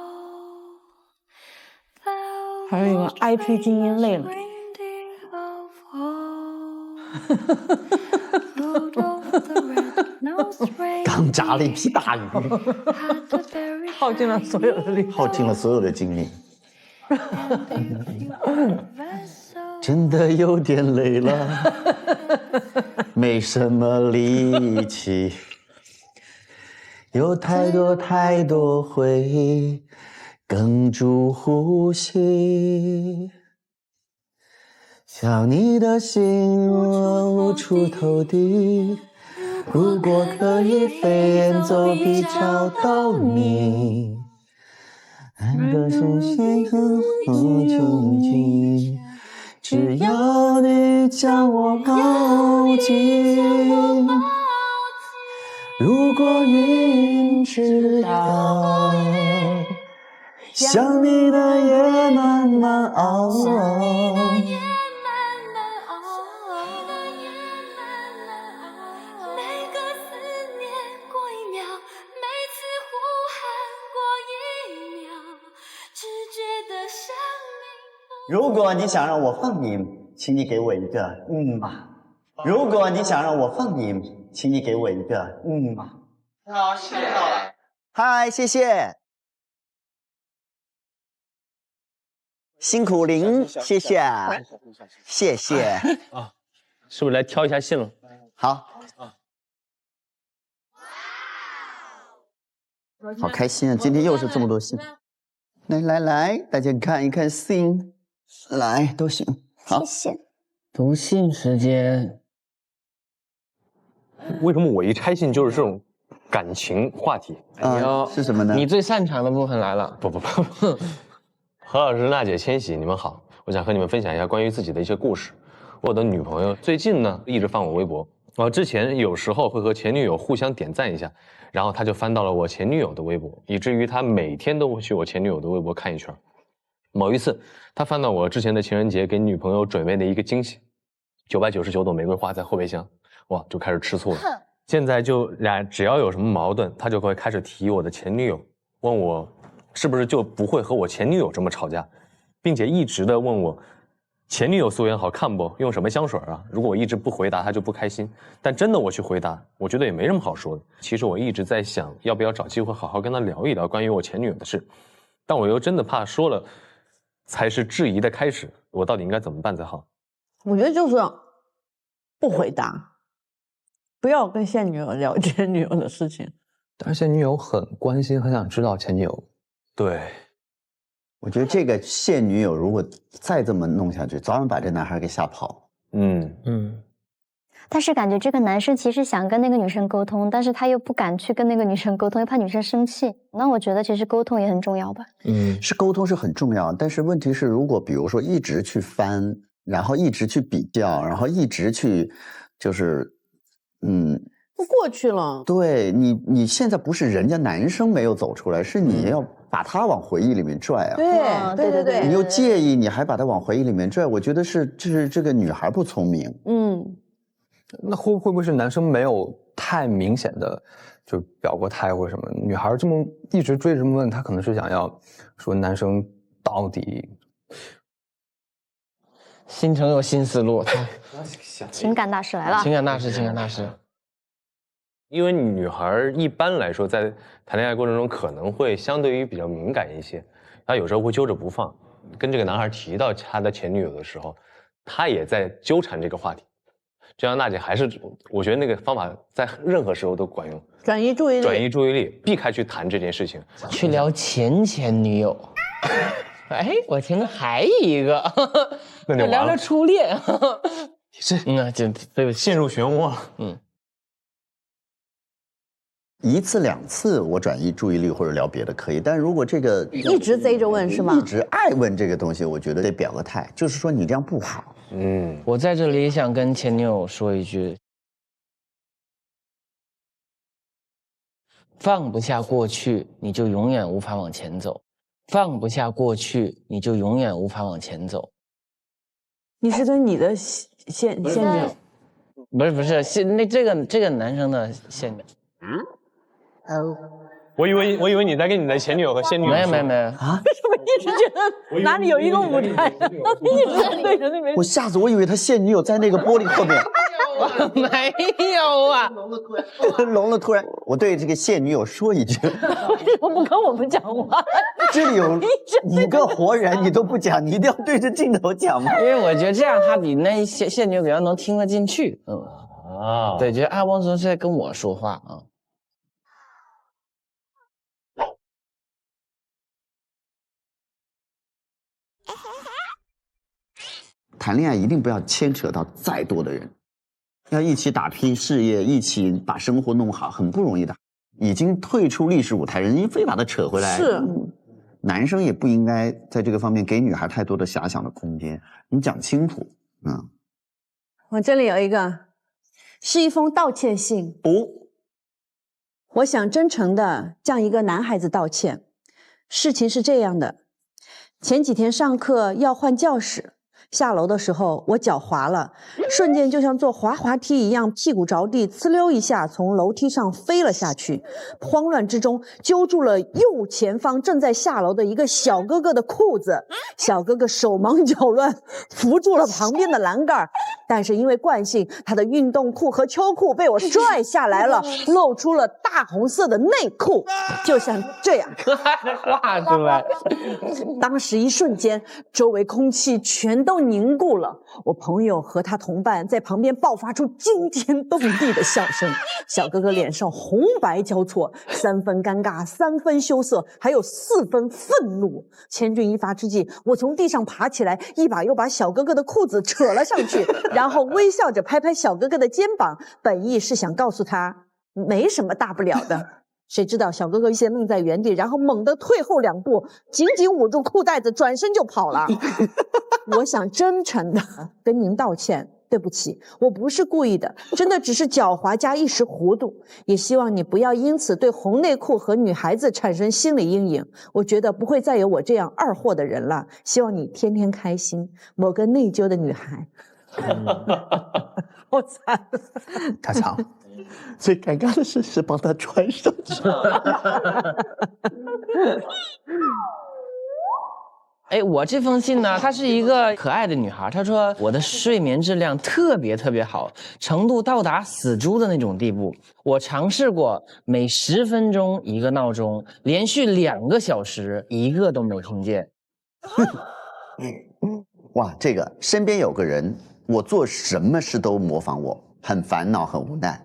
还有一个 IP 精英累了。刚炸了一批大鱼，耗尽了所有的力，耗尽了所有的精力。真的有点累了，没什么力气，有太多太多回忆哽住呼吸。想你的心我无处投递，如果可以飞檐走壁找到你，爱的是心很究竟，只要你将我抱紧。如果云知道，想你的夜慢慢熬。果你想让我放你，请你给我一个嘛。如果你想让我放你，请你给我一个嘛。好，谢谢了。嗨，谢谢。辛苦您，谢谢，谢谢啊，是不是来挑一下信了？好，好开心啊！今天又是这么多信，来，大家看一看信，来都行，好，谢谢。读信时间。为什么我一拆信就是这种感情话题？是什么呢？你最擅长的部分来了。不，何老师、娜姐、千玺，你们好，我想和你们分享一下关于自己的一些故事。我的女朋友最近呢一直翻我微博，之前有时候会和前女友互相点赞一下，然后她就翻到了我前女友的微博，以至于她每天都会去我前女友的微博看一圈。某一次，她翻到我之前的情人节给女朋友准备的一个惊喜，999朵玫瑰花在后备箱，哇，就开始吃醋了。现在就俩只要有什么矛盾，她就会开始提我的前女友，问我是不是就不会和我前女友这么吵架，并且一直的问我前女友素颜好看不？用什么香水啊？如果我一直不回答，她就不开心。但真的我去回答，我觉得也没什么好说的。其实我一直在想，要不要找机会好好跟她聊一聊关于我前女友的事，但我又真的怕说了才是质疑的开始，我到底应该怎么办才好？我觉得就是不回答，不要跟现女友聊前女友的事情。但是现女友很关心，很想知道前女友。对，我觉得这个现女友如果再这么弄下去，早晚把这男孩给吓跑。但是感觉这个男生其实想跟那个女生沟通，但是他又不敢去跟那个女生沟通，又怕女生生气。那我觉得其实沟通也很重要吧。是沟通是很重要，但是问题是，如果比如说一直去翻，然后一直去比较，然后一直去就是都过去了。对你现在不是人家男生没有走出来，是你要把他往回忆里面拽啊。对，你又介意，你还把他往回忆里面拽，我觉得是这个女孩不聪明。那会不会是男生没有太明显的就表过态或什么？女孩这么一直追着这么问，她可能是想要说男生到底。新城有新思路，情感大师来了。情感大师。因为女孩一般来说在谈恋爱过程中可能会相对于比较敏感一些，她有时候会揪着不放。跟这个男孩提到他的前女友的时候，他也在纠缠这个话题。这样娜姐还是，我觉得那个方法在任何时候都管用。转移注意力，避开去谈这件事情，去聊前女友。哎，我听着还一个，那就聊聊初恋。就对，陷入漩涡了。一次两次我转移注意力或者聊别的可以，但如果这个一直贼着问是吗？一直爱问这个东西，我觉得得表个态，就是说你这样不好。我在这里想跟前女友说一句：放不下过去，你就永远无法往前走；放不下过去，你就永远无法往前走。你是跟你的现女友？不是，这个男生的现女友。我以为你在跟你的前女友和现女友没啊？为什么一直觉得哪里有一个舞台？一直对着那边。我吓死，我以为他现女友在那个玻璃后面。没有啊，聋了突然，我对这个现女友说一句：为什么不跟我们讲话？这里有5个活人，你都不讲，你一定要对着镜头讲吗？因为我觉得这样他比那现女友比较能听得进去。对，觉得汪总是在跟我说话啊。谈恋爱一定不要牵扯到再多的人，要一起打拼事业，一起把生活弄好，很不容易的。已经退出历史舞台，人家非把他扯回来。是，男生也不应该在这个方面给女孩太多的遐想的空间。你讲清楚啊！我这里有一个，是一封道歉信。我想真诚地向一个男孩子道歉。事情是这样的，前几天上课要换教室，下楼的时候，我脚滑了，瞬间就像坐滑滑梯一样，屁股着地，呲溜一下从楼梯上飞了下去。慌乱之中，揪住了右前方正在下楼的一个小哥哥的裤子，小哥哥手忙脚乱，扶住了旁边的栏杆，但是因为惯性，他的运动裤和秋裤被我拽下来了，露出了大红色的内裤，就像这样画出来。当时一瞬间，周围空气全都凝固了。我朋友和他同伴在旁边爆发出惊天动地的笑声。小哥哥脸上红白交错，3分尴尬，3分羞涩，还有4分愤怒。千钧一发之际，我从地上爬起来，一把又把小哥哥的裤子扯了上去，然后微笑着拍拍小哥哥的肩膀，本意是想告诉他没什么大不了的。谁知道小哥哥先愣在原地，然后猛地退后2步，紧紧捂住裤带子，转身就跑了。我想真诚的跟您道歉，对不起，我不是故意的，真的只是狡猾加一时糊涂。也希望你不要因此对红内裤和女孩子产生心理阴影。我觉得不会再有我这样二货的人了。希望你天天开心。某个内疚的女孩。我惨了，太惨了。最尴尬的是帮他穿上去。哎，我这封信呢，她是一个可爱的女孩。她说我的睡眠质量特别好，程度到达死猪的那种地步。我尝试过每10分钟一个闹钟，连续2个小时，一个都没听见。哇，这个身边有个人，我做什么事都模仿我，很烦恼，很无奈。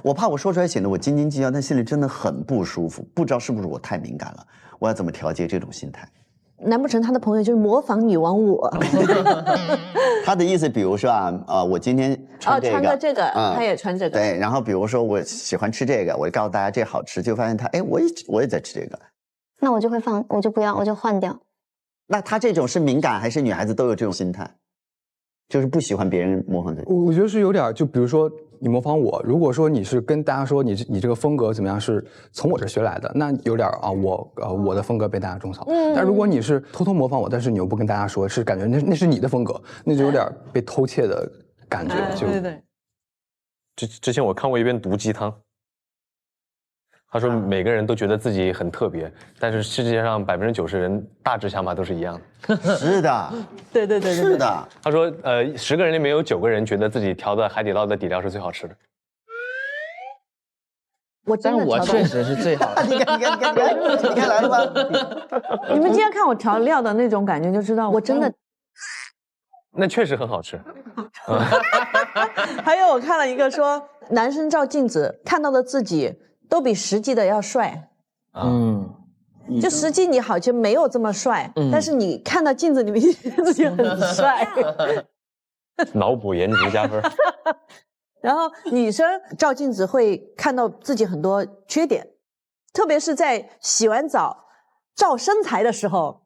我怕我说出来显得我斤斤计较，但心里真的很不舒服，不知道是不是我太敏感了，我要怎么调节这种心态？难不成他的朋友就是模仿女王我？他的意思，比如说我今天穿这个，穿个这个，他也穿这个。对，然后比如说我喜欢吃这个，我就告诉大家这好吃，就发现他，我也在吃这个，那我就会我就不要，我就换掉。那他这种是敏感还是女孩子都有这种心态？就是不喜欢别人模仿自己。我觉得是有点，就比如说你模仿我，如果说你是跟大家说你这个风格怎么样是从我这学来的，那有点我的风格被大家种草。但如果你是偷偷模仿我，但是你又不跟大家说，是感觉那是你的风格，那就有点被偷窃的感觉。对。之前我看过一篇毒鸡汤。他说每个人都觉得自己很特别，但是世界上90%人大致想法都是一样的。是的，对，是的。他说10个人里面有9个人觉得自己调的海底捞的底料是最好吃的。但我确实是最好的。你看来了吧？你们今天看我调料的那种感觉，就知道我真的。那确实很好吃。还有我看了一个说，男生照镜子看到的自己都比实际的要帅。就实际你好像没有这么帅，但是你看到镜子里面自己很帅。脑补颜值加分。然后女生照镜子会看到自己很多缺点，特别是在洗完澡照身材的时候，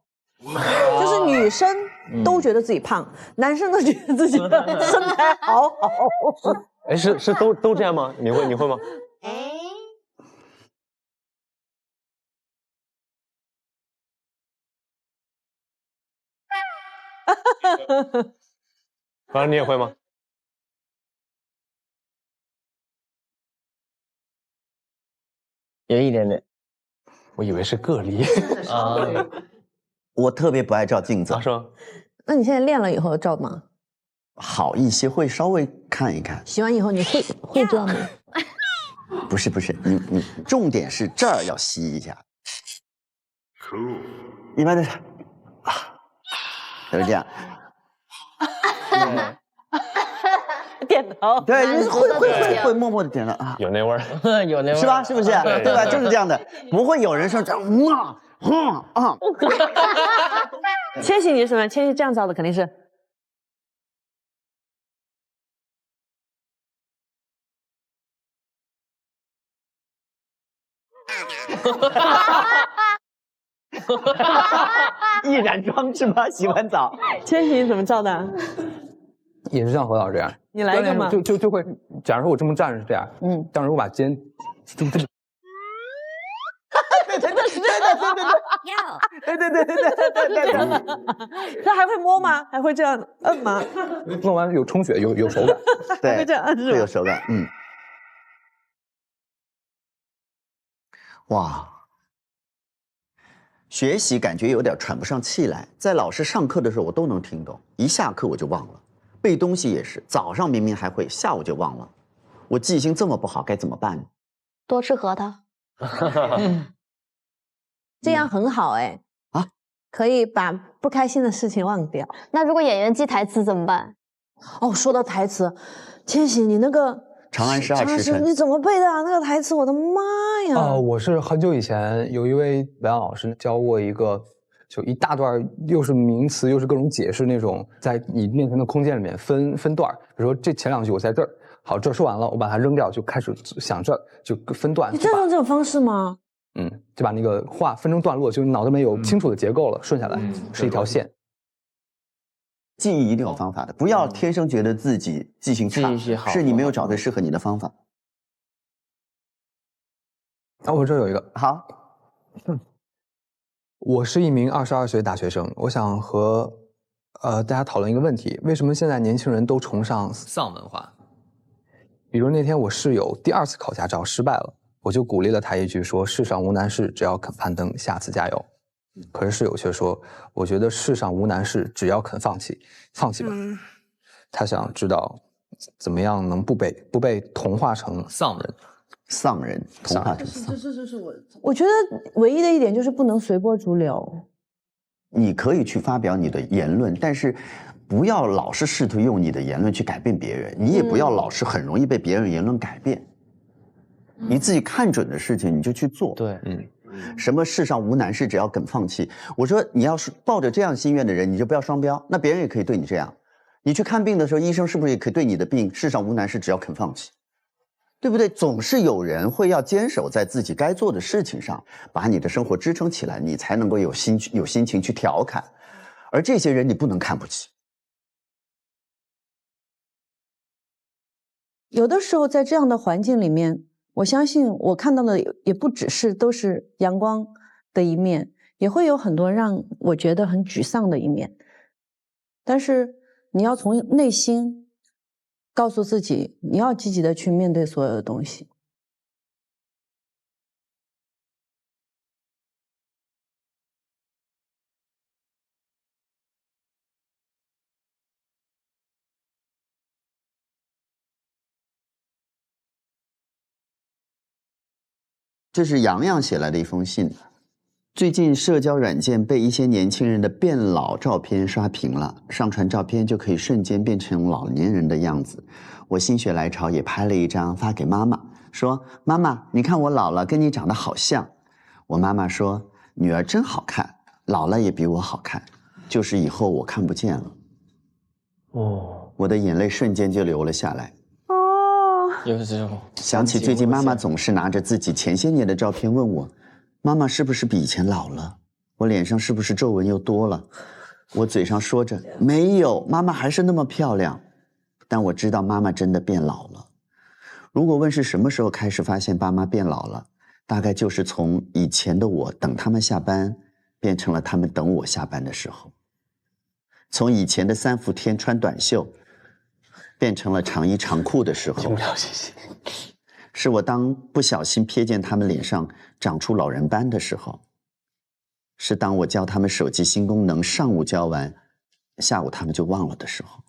就是女生都觉得自己胖，男生都觉得自己的身材好好。哎，是都这样吗？你会吗？反正你也会吗？有一点点，我以为是个例啊。我特别不爱照镜子，是吗？那你现在练了以后照吗？好一些，会稍微看一看。洗完以后你会这样吗？不是，你重点是这儿要吸一下。一般的都是这样。点头。对，你会默默的点了啊，有那味儿，有那味儿，是吧？是不是？对吧？就是这样的，不会有人说这千玺你是什么？千玺这样照的肯定是。一染妆是吗？洗完澡，千玺你怎么照的？也是像何老师这样。你来一个吗？就会，假如说我这么站着是这样，但是我把肩这么。对，他还会摸吗？还会这样摁吗？弄完有充血，有手感。对，会这样摁是吧？会有手感。哇，学习感觉有点喘不上气来。在老师上课的时候，我都能听懂，一下课我就忘了。背东西也是，早上明明还会，下午就忘了。我记性这么不好，该怎么办呢？多吃核桃。这样很好哎。可以把不开心的事情忘掉。那如果演员记台词怎么办？哦，说到台词，千玺，你那个长安十二时辰你怎么背的啊？那个台词，我的妈呀！我是很久以前有一位表演老师教过一个，就一大段又是名词又是各种解释那种，在你面前的空间里面分段，比如说这前2句我在这儿，好，这说完了，我把它扔掉，就开始想这儿，就分段。你在用这种方式吗？就把那个话分成段落，就脑子里面有清楚的结构了，顺下来是一条线。记忆一定有方法的，不要天生觉得自己记性差，是你没有找对适合你的方法。我这有一个好。我是一名22岁大学生，我想和大家讨论一个问题：为什么现在年轻人都崇尚丧文化？比如那天我室友第2次考驾照失败了。我就鼓励了他一句，说世上无难事，只要肯攀登，下次加油。可是室友却说，我觉得世上无难事，只要肯放弃，放弃吧。他想知道怎么样能不被同化成丧人，同化成丧。是我觉得唯一的一点就是不能随波逐流。你可以去发表你的言论，但是不要老是试图用你的言论去改变别人，你也不要老是很容易被别人言论改变。你自己看准的事情你就去做。对，什么世上无难事，只要肯放弃。我说你要是抱着这样心愿的人，你就不要双标，那别人也可以对你这样。你去看病的时候，医生是不是也可以对你的病世上无难事，只要肯放弃，对不对？总是有人会要坚守在自己该做的事情上，把你的生活支撑起来，你才能够有心情去调侃。而这些人你不能看不起。有的时候在这样的环境里面，我相信我看到的也不只是都是阳光的一面，也会有很多让我觉得很沮丧的一面。但是你要从内心告诉自己，你要积极的去面对所有的东西。这是洋洋写来的一封信。最近社交软件被一些年轻人的变老照片刷屏了，上传照片就可以瞬间变成老年人的样子。我心血来潮也拍了一张发给妈妈，说：“妈妈，你看我老了，跟你长得好像。”我妈妈说：“女儿真好看，老了也比我好看，就是以后我看不见了。”我的眼泪瞬间就流了下来。有这种想起最近妈妈总是拿着自己前些年的照片问我，妈妈是不是比以前老了？我脸上是不是皱纹又多了？我嘴上说着没有，妈妈还是那么漂亮。但我知道妈妈真的变老了。如果问是什么时候开始发现爸妈变老了，大概就是从以前的我等他们下班，变成了他们等我下班的时候。从以前的3伏天穿短袖，变成了长衣长裤的时候。是我当不小心瞥见他们脸上长出老人斑的时候。是当我教他们手机新功能，上午教完，下午他们就忘了的时候。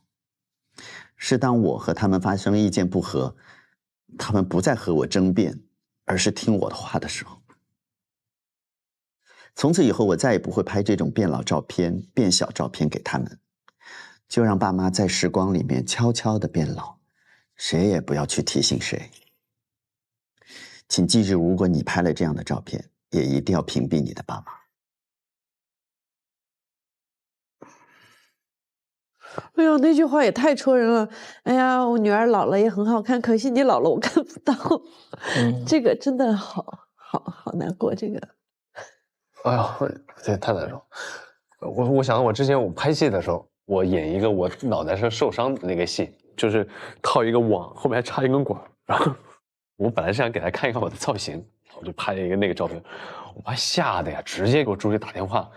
是当我和他们发生意见不合，他们不再和我争辩，而是听我的话的时候。从此以后，我再也不会拍这种变老照片、变小照片给他们。就让爸妈在时光里面悄悄地变老，谁也不要去提醒谁。请记住，如果你拍了这样的照片，也一定要屏蔽你的爸妈。哎呦，那句话也太戳人了！哎呀，我女儿老了也很好看，可惜你老了我看不到。这个真的好难过。这个，哎呦，这太难受。我想到我之前我拍戏的时候，我演一个我脑袋上受伤的那个戏，就是套一个网，后面还插一根管。然后我本来是想给他看一看我的造型，我就拍了一个那个照片。我爸吓得呀，直接给我助理打电话，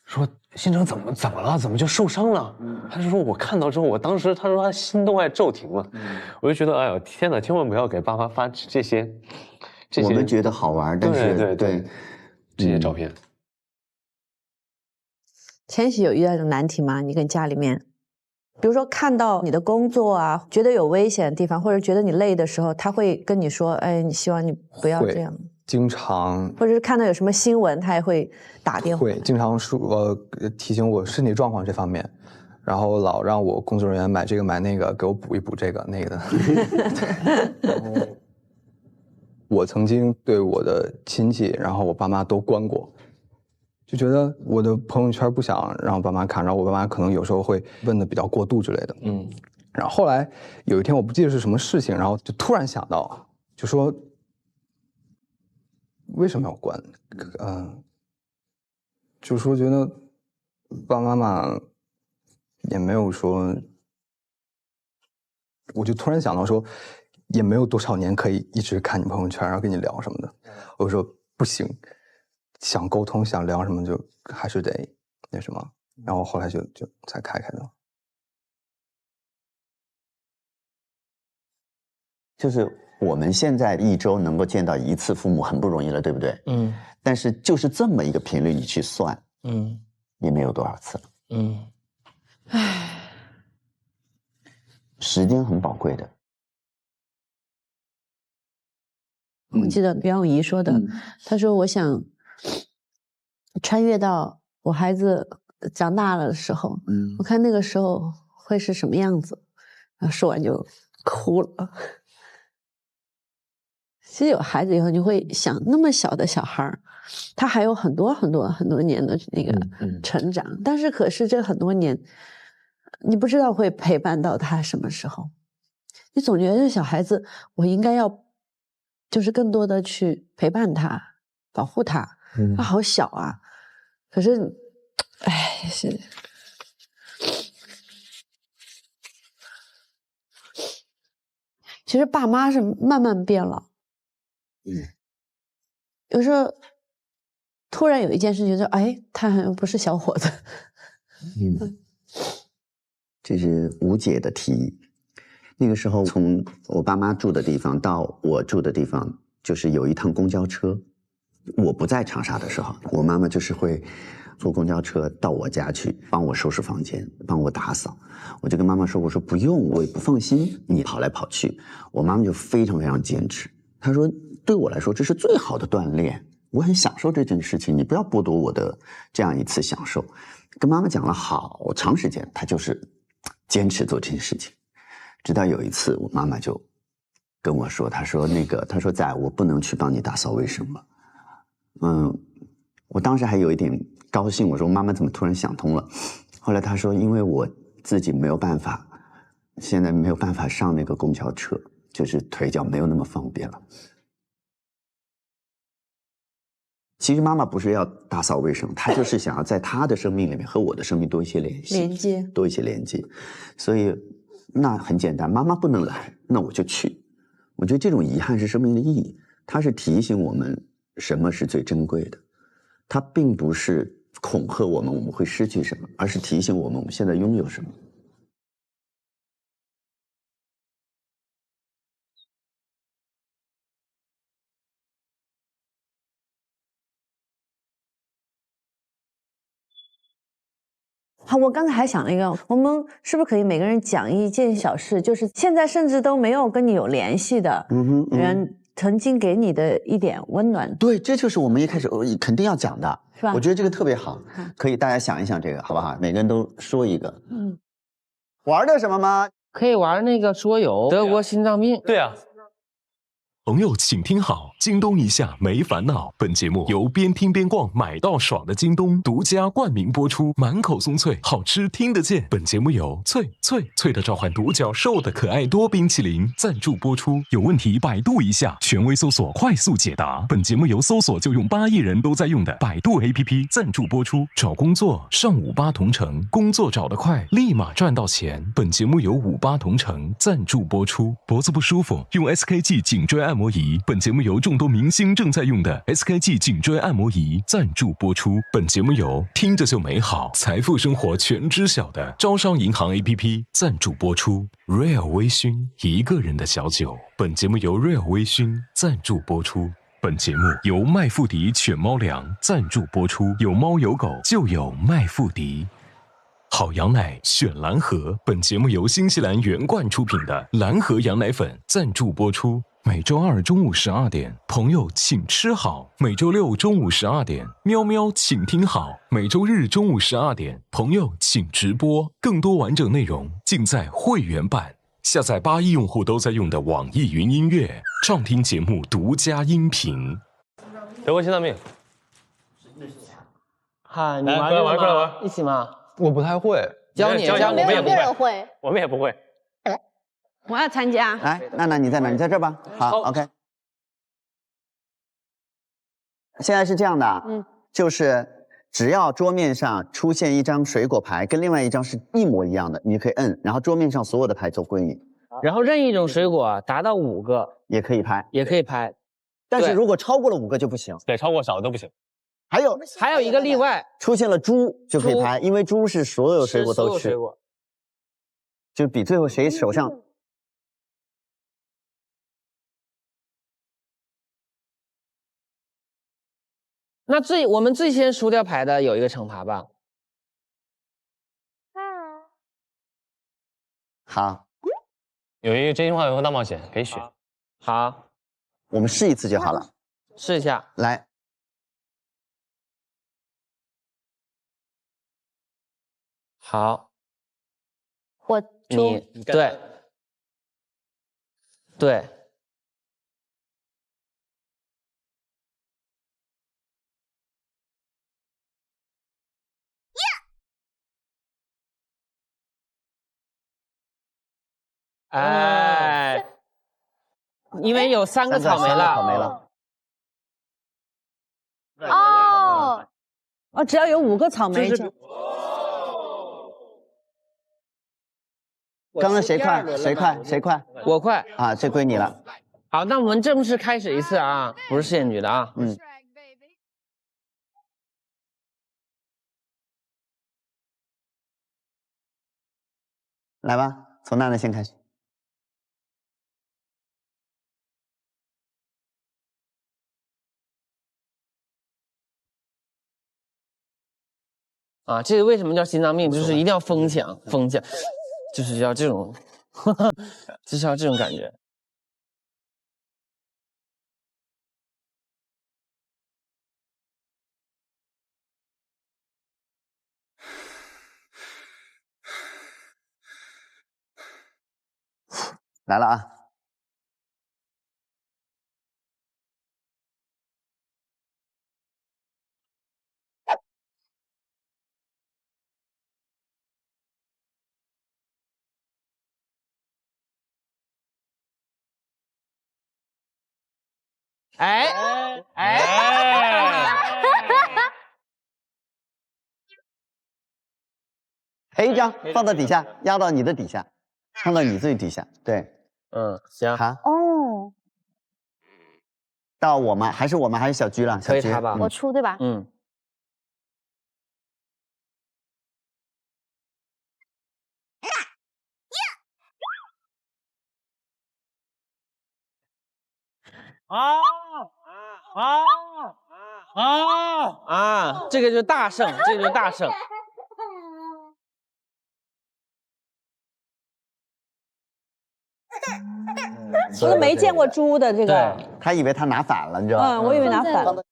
说新成怎么了？怎么就受伤了？他就说我看到之后，我当时他说他心都快骤停了，我就觉得哎呦天哪，千万不要给爸妈发这些，我们觉得好玩，但是对这些照片。千玺有遇到这种难题吗？你跟家里面，比如说看到你的工作啊，觉得有危险的地方，或者觉得你累的时候，他会跟你说，哎，你希望你不要这样。经常，或者是看到有什么新闻，他也会打电话。会经常说提醒我身体状况这方面，然后老让我工作人员买这个买那个，给我补一补这个那个的。然后我曾经对我的亲戚，然后我爸妈都关过，就觉得我的朋友圈不想让我爸妈看，然后我爸妈可能有时候会问的比较过度之类的。然后后来有一天我不记得是什么事情，然后就突然想到，就说。为什么要关？就是说觉得爸爸妈妈也没有说，我就突然想到说，也没有多少年可以一直看你朋友圈，然后跟你聊什么的。我就说不行，想沟通想聊什么就还是得那什么，然后后来就才开的。就是我们现在一周能够见到一次父母很不容易了，对不对？但是就是这么一个频率，你去算，也没有多少次了。时间很宝贵的。我记得袁咏仪说的，她说我想穿越到我孩子长大了的时候，我看那个时候会是什么样子。然后说完就哭了。其实有孩子以后，你会想，那么小的小孩他还有很多年的那个成长，但是可是这很多年，你不知道会陪伴到他什么时候。你总觉得小孩子，我应该要，就是更多的去陪伴他，保护他。他好小啊，可是，哎，是。其实爸妈是慢慢变了。有时候突然有一件事情，就哎，他好像不是小伙子。这是无解的题。那个时候，从我爸妈住的地方到我住的地方，就是有一趟公交车。我不在长沙的时候，我妈妈就是会坐公交车到我家去，帮我收拾房间，帮我打扫。我就跟妈妈说：“我说不用，我也不放心你跑来跑去。”我妈妈就非常非常坚持，她说。对我来说，这是最好的锻炼，我很享受这件事情，你不要剥夺我的这样一次享受。跟妈妈讲了好长时间，她就是坚持做这件事情。直到有一次，我妈妈就跟我说，她说仔，我不能去帮你打扫卫生了。我当时还有一点高兴，我说妈妈怎么突然想通了？后来她说，因为我自己没有办法，现在没有办法上那个公交车，就是腿脚没有那么方便了。其实妈妈不是要打扫卫生，她就是想要在她的生命里面和我的生命多一些联系，多一些连接。所以那很简单，妈妈不能来，那我就去。我觉得这种遗憾是生命的意义，它是提醒我们什么是最珍贵的。它并不是恐吓我们会失去什么，而是提醒我们现在拥有什么。好，我刚才还想了一个，我们是不是可以每个人讲一件小事，就是现在甚至都没有跟你有联系的人，曾经给你的一点温暖。对，这就是我们一开始肯定要讲的，是吧？我觉得这个特别好，可以大家想一想这个，好不好？每个人都说一个。玩的什么吗？可以玩那个桌游，德国心脏病。对啊。朋友，请听好，京东一下没烦恼。本节目由边听边逛买到爽的京东独家冠名播出，满口松脆，好吃听得见。本节目由脆的召唤独角兽的可爱多冰淇淋赞助播出。有问题百度一下，权威搜索快速解答。本节目由搜索就用8亿人都在用的百度 APP 赞助播出。找工作上58同城，工作找得快，立马赚到钱。本节目由58同城赞助播出。脖子不舒服，用 SKG 颈椎按按摩仪。本节目由众多明星正在用的 SKG 颈椎按摩仪赞助播出。本节目由听着就美好、财富生活全知晓的招商银行 APP 赞助播出。Real 微醺，一个人的小酒。本节目由 Real 微醺赞助播出。本节目由麦富迪犬猫粮赞助播出。有猫有狗就有麦富迪。好羊奶选蓝河。本节目由新西兰原罐出品的蓝河羊奶粉赞助播出。每周二中午12点，朋友请吃好；每周六中午12点，喵喵请听好；每周日中午12点，朋友请直播。更多完整内容尽在会员版。下载8亿用户都在用的网易云音乐，畅听节目独家音频。德国心脏病。嗨，你玩这个吗？玩，一起吗？我不太会，教你，没有一个人会，我们也不会。我要参加。来，娜娜你在哪？你在这吧。好 ，OK。现在是这样的，就是只要桌面上出现一张水果牌，跟另外一张是一模一样的，你可以摁，然后桌面上所有的牌都归你。然后任意一种水果达到5个也可以拍，也可以拍，但是如果超过了5个就不行。对，超过少都不行。还有一个例外，出现了猪就可以拍，因为猪是所有水果都吃，水果就比最后谁手上。那我们最先输掉牌的有一个惩罚吧？好，有一个真心话和大冒险可以选。好，我们试一次就好了。试一下，来。好，我你对对。哎，因为有3个草莓了。哦，只要有5个草莓就。刚刚谁快？谁快？我快啊！这归你了。好，那我们正式开始一次啊，不是试验局的啊。来吧，从娜娜先开始。啊，这个为什么叫心脏病？就是一定要疯抢，就是要这种，就是要这种感觉。来了啊！赔一张放到底下，压到你的底下，放到你最底下。对，行。好。哦，到我吗？还是我们？还是小居了？小居吧，我出对吧？这个就是大胜，这个就是大胜。这个没见过猪的这个，他以为他拿反了，你知道吗？我以为拿反了。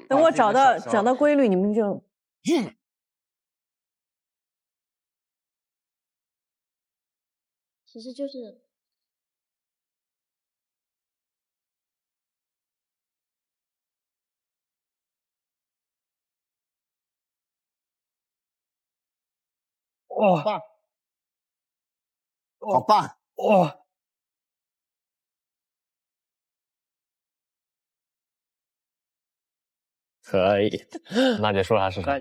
等我找到规律，你们就。其实就是。哇！好棒！哇！可以，娜姐说啥是啥。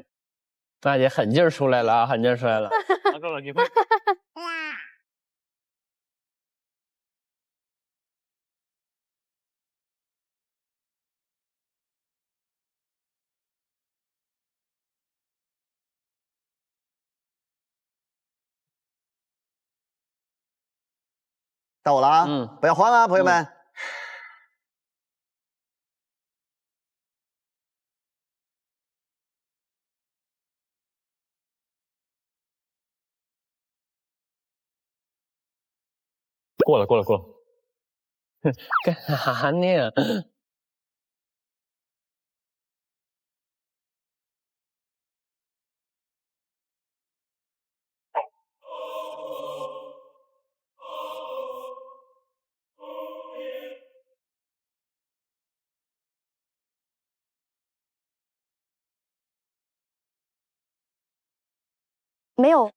娜姐狠劲儿出来了啊，狠劲儿出来了。够了，你会。到我了啊！不要慌啊，朋友们。过了。干啥呢？没有。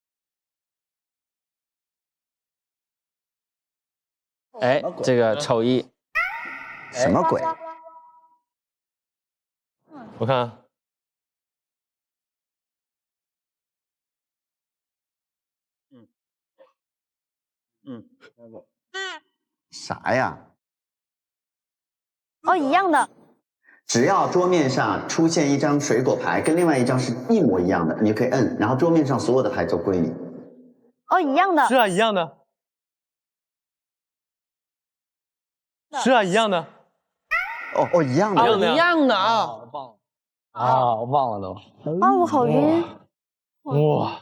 哎，这个丑艺，什么鬼？我看啊，啥呀？哦，一样的。只要桌面上出现一张水果牌，跟另外一张是一模一样的，你就可以摁，然后桌面上所有的牌都归你。哦，一样的。是啊，一样的。是啊，一样的。哦，一样的。哦，一样的啊。啊，我忘了都。啊，我好晕。哇，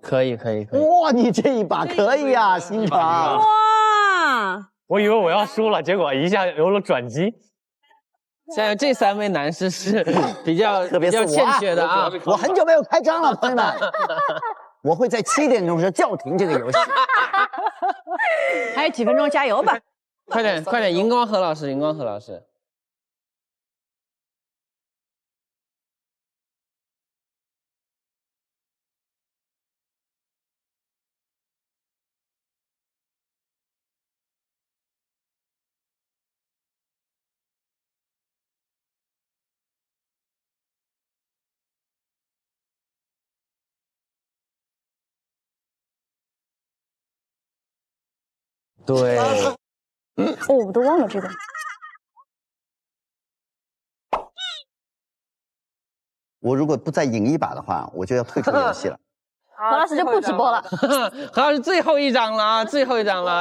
可以。哇，你这一把可以啊，新床。哇！我以为我要输了，结果一下有了转机。现在这3位男士是比较欠缺的啊。我很久没有开张了，朋友们。我会在7点钟时叫停这个游戏。还有几分钟，加油吧！快点，荧光何老师。对。哦，我都忘了这个。我如果不再赢一把的话，我就要退出游戏了。何老师就不直播了。何老师最后一张了啊，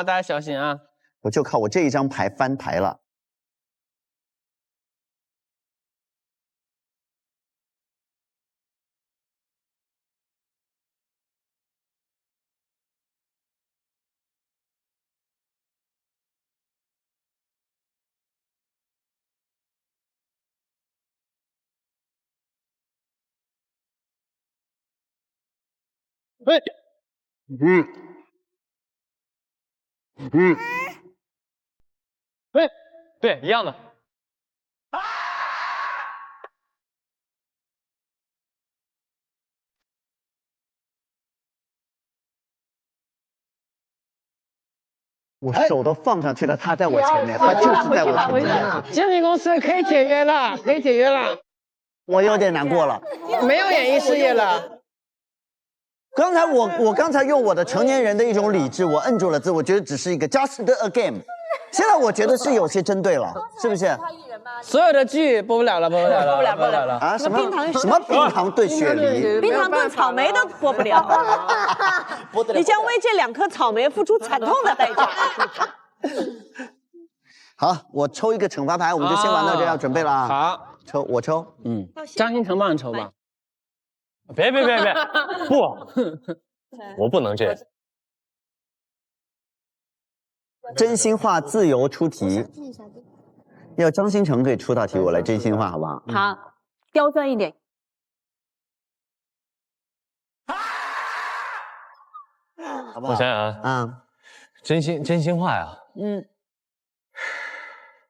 大家小心啊！我就靠我这一张牌翻牌了。对，一样的。我手都放上去了，他在我前面，他就是在我前面。经纪公司可以解约了，我有点难过了，没有演艺事业了。刚才我刚才用我的成年人的一种理智，我摁住了字，我觉得只是一个 just a game。现在我觉得是有些针对了，是不是？所有的剧播不了了啊！什么冰糖炖雪梨，冰糖炖草莓都播不了，你将为这2颗草莓付出惨痛的代价。好，我抽一个惩罚牌，我们就先玩到这，要准备了啊。好，我抽，张新成帮你抽吧。别，不，我不能这样。真心话自由出题，要张新成可以出道题，我来真心话，好不好？好，刁钻一点。好不好？我想想啊，真心话呀。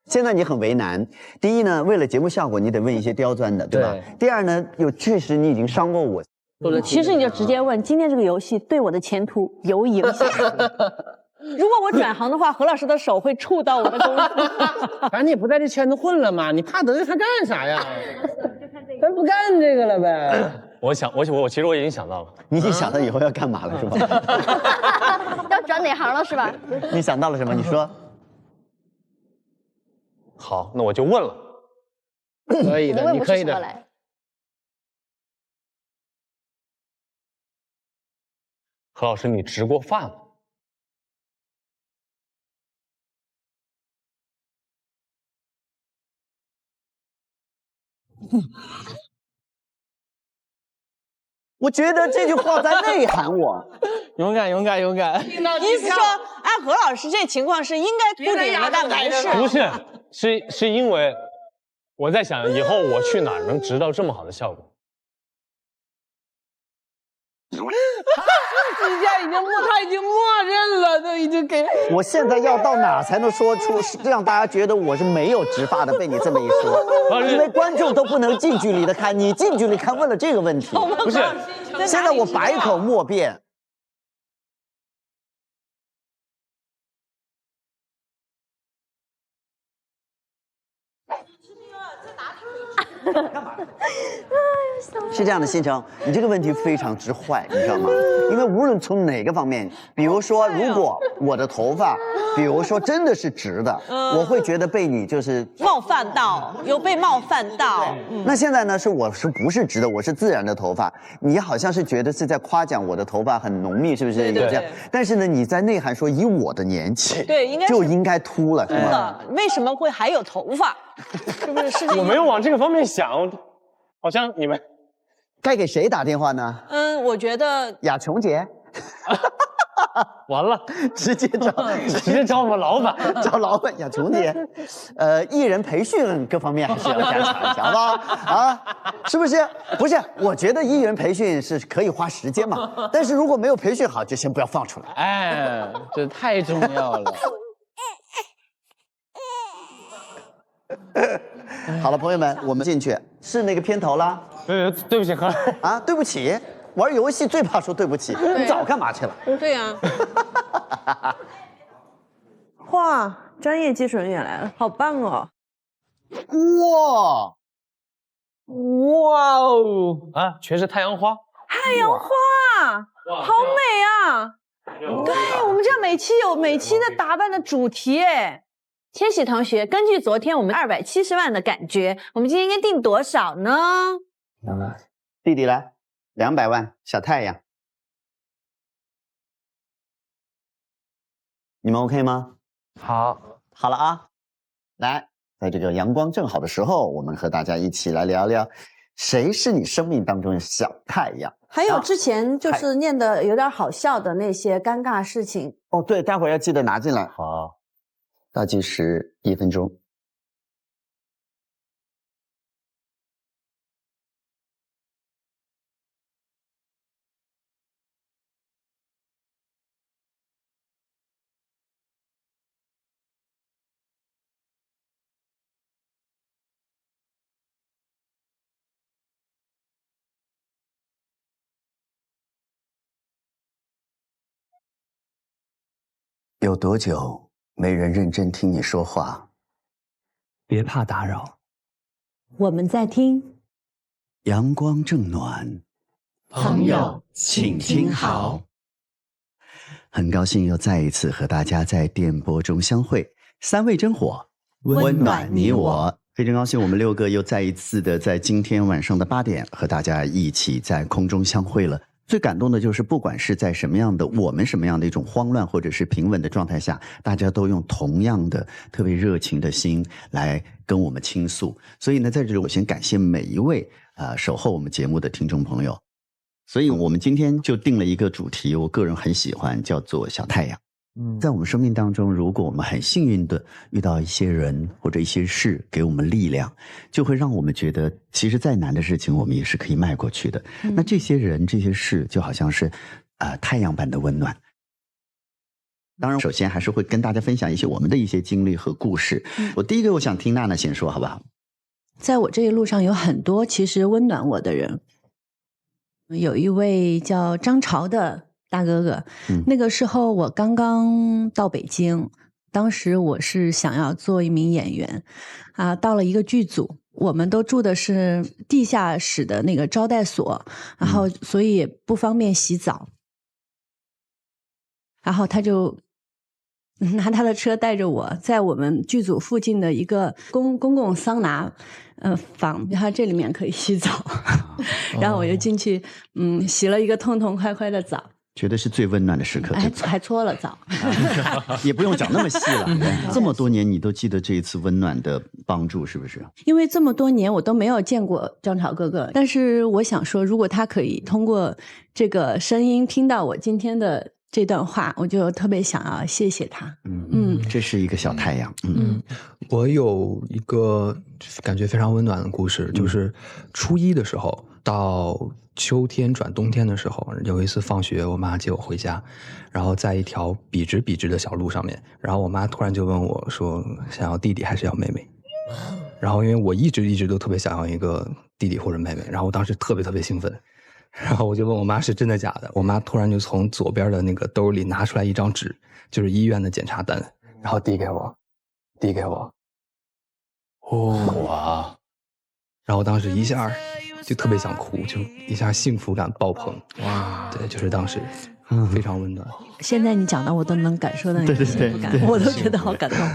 现在你很为难。第一呢，为了节目效果，你得问一些刁钻的，对吧？第二呢，确实你已经伤过我。其实你就直接问，今天这个游戏对我的前途有影响。如果我转行的话，何老师的手会触到我的公司。反正你不在这圈子混了嘛，你怕得罪他干啥呀？咱不干这个了呗。我其实我已经想到了。你已经想到以后要干嘛了是吧？要转哪行了是吧？你想到了什么？你说。好，那我就问了。可以的，你可以的。何老师，你植过发吗？我觉得这句话在内涵我。勇敢，勇敢，勇敢。意思说，按何老师这情况是应该秃顶了，但没事。不是，是因为我在想以后我去哪儿能执到这么好的效果。他已经默认了，都已经给。我现在要到哪才能说出让大家觉得我是没有植发的？被你这么一说，因为观众都不能近距离的看，你近距离看问了这个问题，不是？现在我百口莫辩。是这样的，新城，你这个问题非常之坏，你知道吗？因为无论从哪个方面，比如说，如果我的头发，比如说真的是直的，我会觉得被你就是冒犯到，有被冒犯到。那现在呢，我不是直的，我是自然的头发，你好像是觉得是在夸奖我的头发很浓密，是不是？有这样。但是呢，你在内涵说，以我的年纪，对，应该秃了，是吗？为什么会还有头发？是不是？我没有往这个方面想，好像你们该给谁打电话呢？我觉得雅琼姐。完了，直接找我们老板，找老板雅琼姐。艺人培训各方面还是要加强一下，好不好？啊，是不是？不是，我觉得艺人培训是可以花时间嘛，但是如果没有培训好，就先不要放出来。哎，这太重要了。好了，朋友们，我们进去是那个片头啦。对不起，何啊，对不起。玩游戏最怕说对不起，你早干嘛去了？对呀。哇，专业技术人员来了，好棒哦！哇哦！啊，全是太阳花。太阳花，好美啊！对，我们这每期的打扮的主题哎。千玺同学，根据昨天我们270万的感觉，我们今天应该定多少呢？200万。弟弟来。200万，小太阳，你们 OK 吗？好了啊，来，在这个阳光正好的时候，我们和大家一起来聊聊，谁是你生命当中的小太阳？还有之前就是念的有点好笑的那些尴尬事情。哦，对，待会儿要记得拿进来。好，倒计时1分钟。有多久没人认真听你说话？别怕打扰，我们在听。阳光正暖，朋友请听好。很高兴又再一次和大家在电波中相会，3味真火，温暖你我。非常高兴，我们6个又再一次的在今天晚上的8点和大家一起在空中相会了。最感动的就是，不管是在什么样的一种慌乱或者是平稳的状态下，大家都用同样的特别热情的心来跟我们倾诉。所以呢，在这里我先感谢每一位守候我们节目的听众朋友。所以我们今天就定了一个主题，我个人很喜欢，叫做小太阳。在我们生命当中，如果我们很幸运的遇到一些人或者一些事给我们力量，就会让我们觉得其实再难的事情我们也是可以迈过去的。那这些人这些事就好像是太阳般的温暖。当然首先还是会跟大家分享一些我们的一些经历和故事。我第一个我想听娜娜先说好不好？在我这一路上有很多其实温暖我的人，有一位叫张潮的大哥哥，那个时候我刚刚到北京，当时我是想要做一名演员到了一个剧组，我们都住的是地下室的那个招待所，然后所以不方便洗澡，然后他就拿他的车带着我在我们剧组附近的一个公共桑拿房，然后这里面可以洗澡然后我就进去洗了一个痛痛快快的澡，觉得是最温暖的时刻，还搓了澡，也不用讲那么细了。这么多年你都记得这一次温暖的帮助，是不是？因为这么多年我都没有见过张潮哥哥，但是我想说，如果他可以通过这个声音听到我今天的这段话，我就特别想要谢谢他。这是一个小太阳。我有一个感觉非常温暖的故事，就是初一的时候到秋天转冬天的时候，有一次放学，我妈接我回家，然后在一条笔直笔直的小路上面，然后我妈突然就问我说，想要弟弟还是要妹妹？然后因为我一直都特别想要一个弟弟或者妹妹，然后我当时特别兴奋，然后我就问我妈是真的假的，我妈突然就从左边的那个兜里拿出来一张纸，就是医院的检查单，然后递给我。哇！然后当时一下就特别想哭，就一下幸福感爆棚。哇！对，就是当时非常温暖。现在你讲的我都能感受到那个幸福感，我都觉得好感动。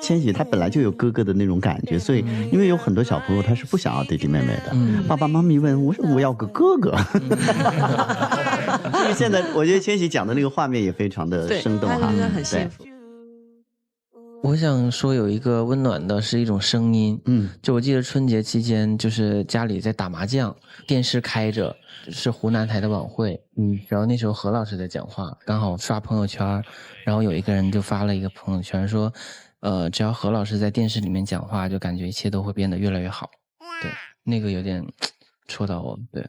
千玺他本来就有哥哥的那种感觉，所以因为有很多小朋友他是不想要弟弟妹妹的，爸爸妈咪问我要个哥哥。所以现在我觉得千玺讲的那个画面也非常的生动哈，真的很幸福。我想说有一个温暖的是一种声音，就我记得春节期间就是家里在打麻将，电视开着，是湖南台的晚会，然后那时候何老师在讲话，刚好刷朋友圈，然后有一个人就发了一个朋友圈说，只要何老师在电视里面讲话，就感觉一切都会变得越来越好。对，那个有点戳到我，对。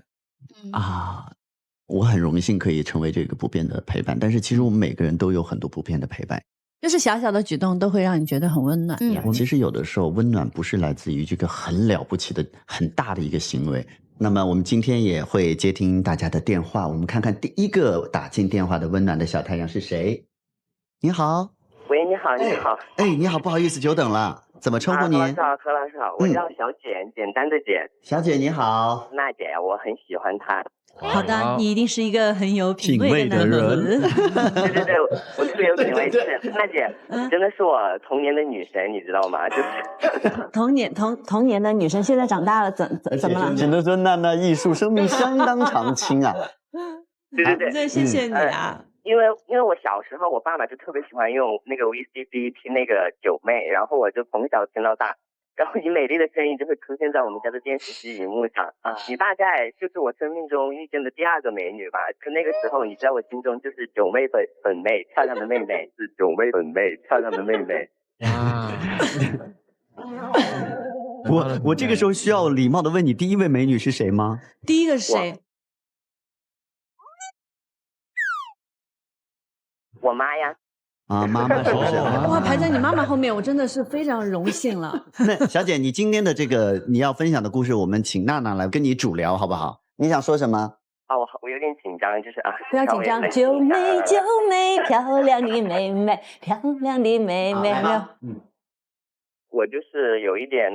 我很荣幸可以成为这个不变的陪伴，但是其实我们每个人都有很多不变的陪伴。就是小小的举动都会让你觉得很温暖。其实有的时候温暖不是来自于这个很了不起的很大的一个行为。那么我们今天也会接听大家的电话，我们看看第一个打进电话的温暖的小太阳是谁。你好。喂，你好，你好。你好，不好意思久等了，怎么称呼您？何老师好，我叫小简，简单的简。小姐你好。娜姐，我很喜欢她。好的，你一定是一个很有品味的人。对，我特别有品味。娜姐，真的是我童年的女神，你知道吗？就是童年的女神，现在长大了怎么了？简直那艺术生命相当长青啊！对，谢谢你啊。因为我小时候，我爸爸就特别喜欢用那个 VCD 听那个九妹，然后我就从小听到大。然后你美丽的身影就会出现在我们家的电视机荧幕上你大概就是我生命中遇见的第二个美女吧。就那个时候，你在我心中就是九妹本妹，漂亮的妹妹，是九妹本妹，漂亮的妹妹。我这个时候需要礼貌的问你，第一位美女是谁吗？第一个是谁？我妈呀。妈妈是不是？哇，排在你妈妈后面，我真的是非常荣幸了。那小姐，你今天的这个你要分享的故事，我们请娜娜来跟你主聊，好不好？你想说什么？我有点紧张，就是不要紧张，九妹，漂亮的妹妹，漂亮的妹妹。我就是有一点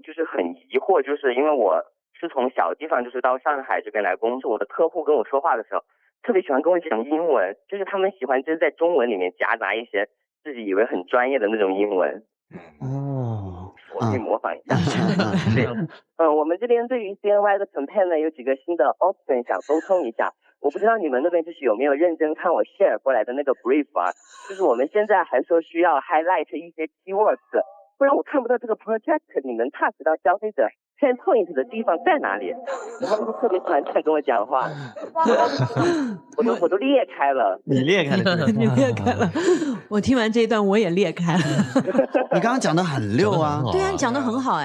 就是很疑惑，就是因为我是从小地方就是到上海这边来工作，我的客户跟我说话的时候。特别喜欢跟我讲英文，就是他们喜欢就是在中文里面夹杂一些自己以为很专业的那种英文。我可以模仿一下。对，我们这边对于 CNY 的 campaign 呢有几个新的 option 想沟通一下。我不知道你们那边就是有没有认真看我 share 过来的那个 brief 啊？就是我们现在还说需要 highlight 一些 keywords， 不然我看不到这个 project 你能 touch 到消费者。10 point 的地方在哪里？然后他们特别喜欢在跟我讲话，我都裂开了。你裂开了，你裂开了。我听完这一段我也裂开了。你刚刚讲的很溜啊。对啊，你讲的很好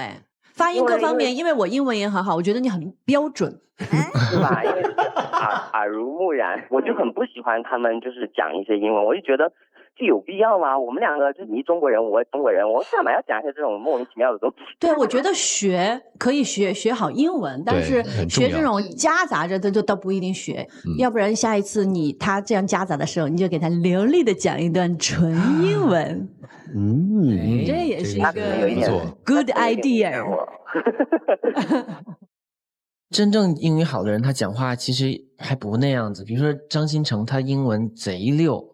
发音各方面，因为我英文也很好，我觉得你很标准，是吧？因为耳濡目染，我就很不喜欢他们就是讲一些英文，我就觉得。这有必要吗？我们两个就是你中国人，我中国人，我干嘛要讲一些这种莫名其妙的东西？对，我觉得可以学好英文，但是学这种夹杂着的就倒不一定学。要不然下一次他这样夹杂的时候，你就给他流利的讲一段纯英文。这也是一个 good idea。真正英语好的人，他讲话其实还不那样子。比如说张新成，他英文贼溜，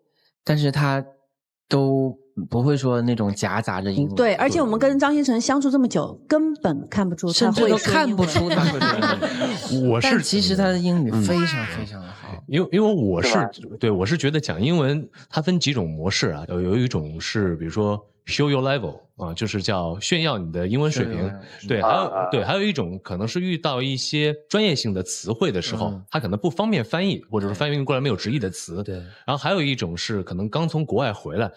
但是他都不会说那种夹杂着英文。对，而且我们跟张新成相处这么久，根本看不出他会说英文，甚至都看不出他会说英文。我是但其实他的英语非常非常的好。因为我是觉得讲英文它分几种模式啊，有一种是比如说 show your level 啊，就是叫炫耀你的英文水平。对，还有一种可能是遇到一些专业性的词汇的时候，它可能不方便翻译，或者是翻译过来没有直译的词。对，然后还有一种是可能刚从国外回来，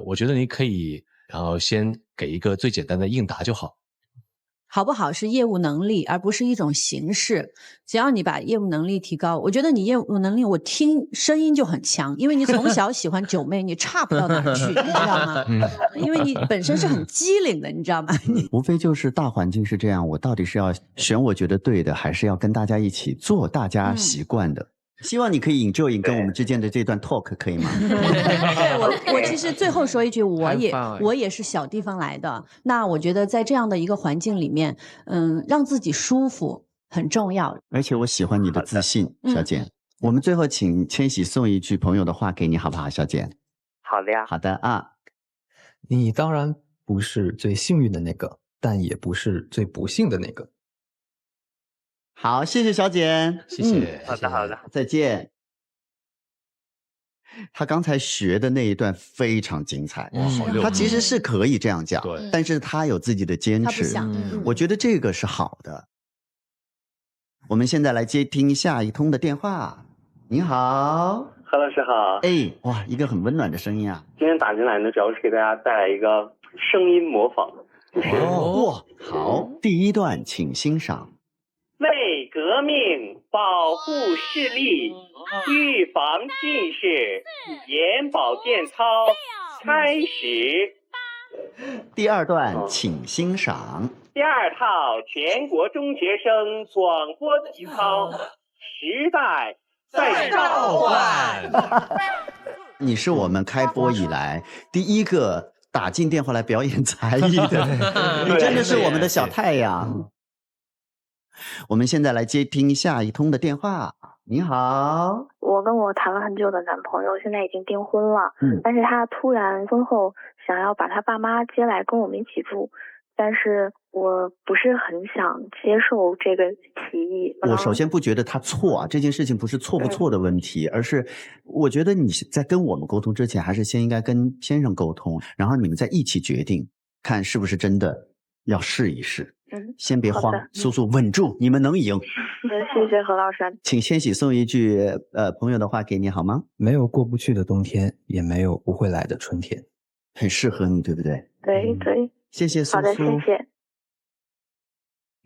我觉得你可以，然后先给一个最简单的应答就好。好不好是业务能力，而不是一种形式。只要你把业务能力提高，我觉得你业务能力，我听声音就很强，因为你从小喜欢九妹，你差不到哪儿去，你知道吗？因为你本身是很机灵的，你知道吗？无非就是大环境是这样，我到底是要选我觉得对的，还是要跟大家一起做大家习惯的？希望你可以enjoy跟我们之间的这段 talk， 可以吗？我其实最后说一句，我也是小地方来的。那我觉得在这样的一个环境里面，让自己舒服很重要。而且我喜欢你的自信，小简。我们最后请千玺送一句朋友的话给你，好不好，小简？好的呀。好的啊。你当然不是最幸运的那个，但也不是最不幸的那个。好，谢谢小简，谢谢。好的，好的，再见。他刚才学的那一段非常精彩，他其实是可以这样讲，但是他有自己的坚持，我觉得这个是好的。我们现在来接听下一通的电话。你好，何老师好。哎，哇，一个很温暖的声音啊！今天打进来呢，主要是给大家带来一个声音模仿。哇，好，第一段请欣赏。为革命保护视力，预防近视，眼保健操开始。第二段请欣赏。第二套全国中学生广播体操，时代在召唤。你是我们开播以来第一个打进电话来表演才艺的，你真的是我们的小太阳。我们现在来接听下一通的电话。你好，我跟我谈了很久的男朋友现在已经订婚了，但是他突然婚后想要把他爸妈接来跟我们一起住，但是我不是很想接受这个提议。我首先不觉得他错啊，这件事情不是错不错的问题，而是我觉得你在跟我们沟通之前，还是先应该跟先生沟通，然后你们再一起决定，看是不是真的要试一试。先别慌，苏苏稳住，你们能赢。谢谢何老师。请千玺送一句朋友的话给你好吗？没有过不去的冬天，也没有不会来的春天。很适合你，对不对？对对。谢谢苏苏。好的，谢谢。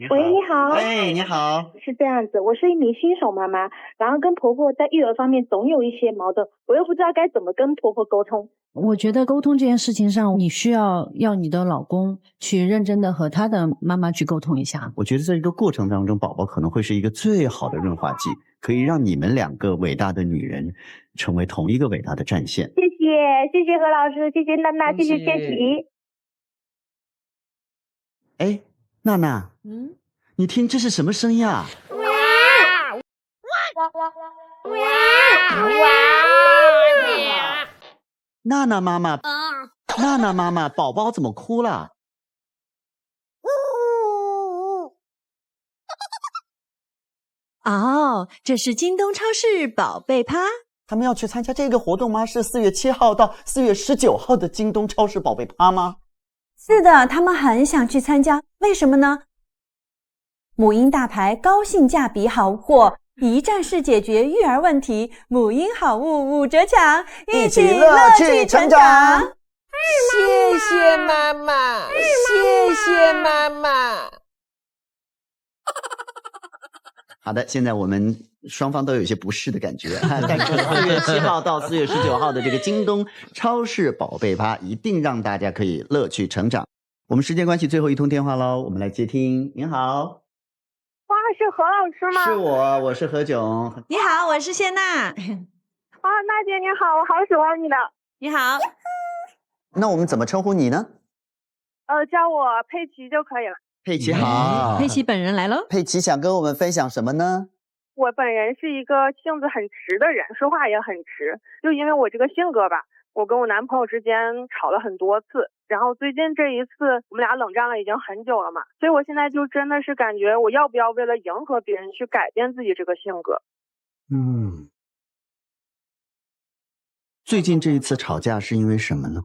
喂，你好。哎，你好。是这样子，我是一名新手妈妈，然后跟婆婆在育儿方面总有一些矛盾，我又不知道该怎么跟婆婆沟通。我觉得沟通这件事情上，你需要你的老公去认真的和他的妈妈去沟通一下。我觉得在这个过程当中，宝宝可能会是一个最好的润滑剂，可以让你们两个伟大的女人成为同一个伟大的战线。谢谢何老师，谢谢娜娜，谢谢千玺。哎，娜娜，你听这是什么声音啊？娜娜妈妈，娜娜妈妈，宝宝怎么哭了？哦，这是京东超市宝贝趴。他们要去参加这个活动吗？是4月7号到4月19号的京东超市宝贝趴吗？是的，他们很想去参加，为什么呢？母婴大牌高性价比好货，一站式解决育儿问题，母婴好物5折抢，一起乐趣成长。谢谢妈妈，谢谢妈妈。好的，现在我们双方都有一些不适的感觉，但是4月7号到4月19号的这个京东超市宝贝趴，一定让大家可以乐趣成长。我们时间关系，最后一通电话喽，我们来接听。您好。哇，是何老师吗？是我是何炅。你好，我是谢娜。娜姐你好，我好喜欢你的。你好。那我们怎么称呼你呢？叫我佩奇就可以了。佩奇好。佩奇本人来了。佩奇想跟我们分享什么呢？我本人是一个性子很直的人，说话也很直，就因为我这个性格吧，我跟我男朋友之间吵了很多次，然后最近这一次我们俩冷战了已经很久了嘛，所以我现在就真的是感觉我要不要为了迎合别人去改变自己这个性格。最近这一次吵架是因为什么呢？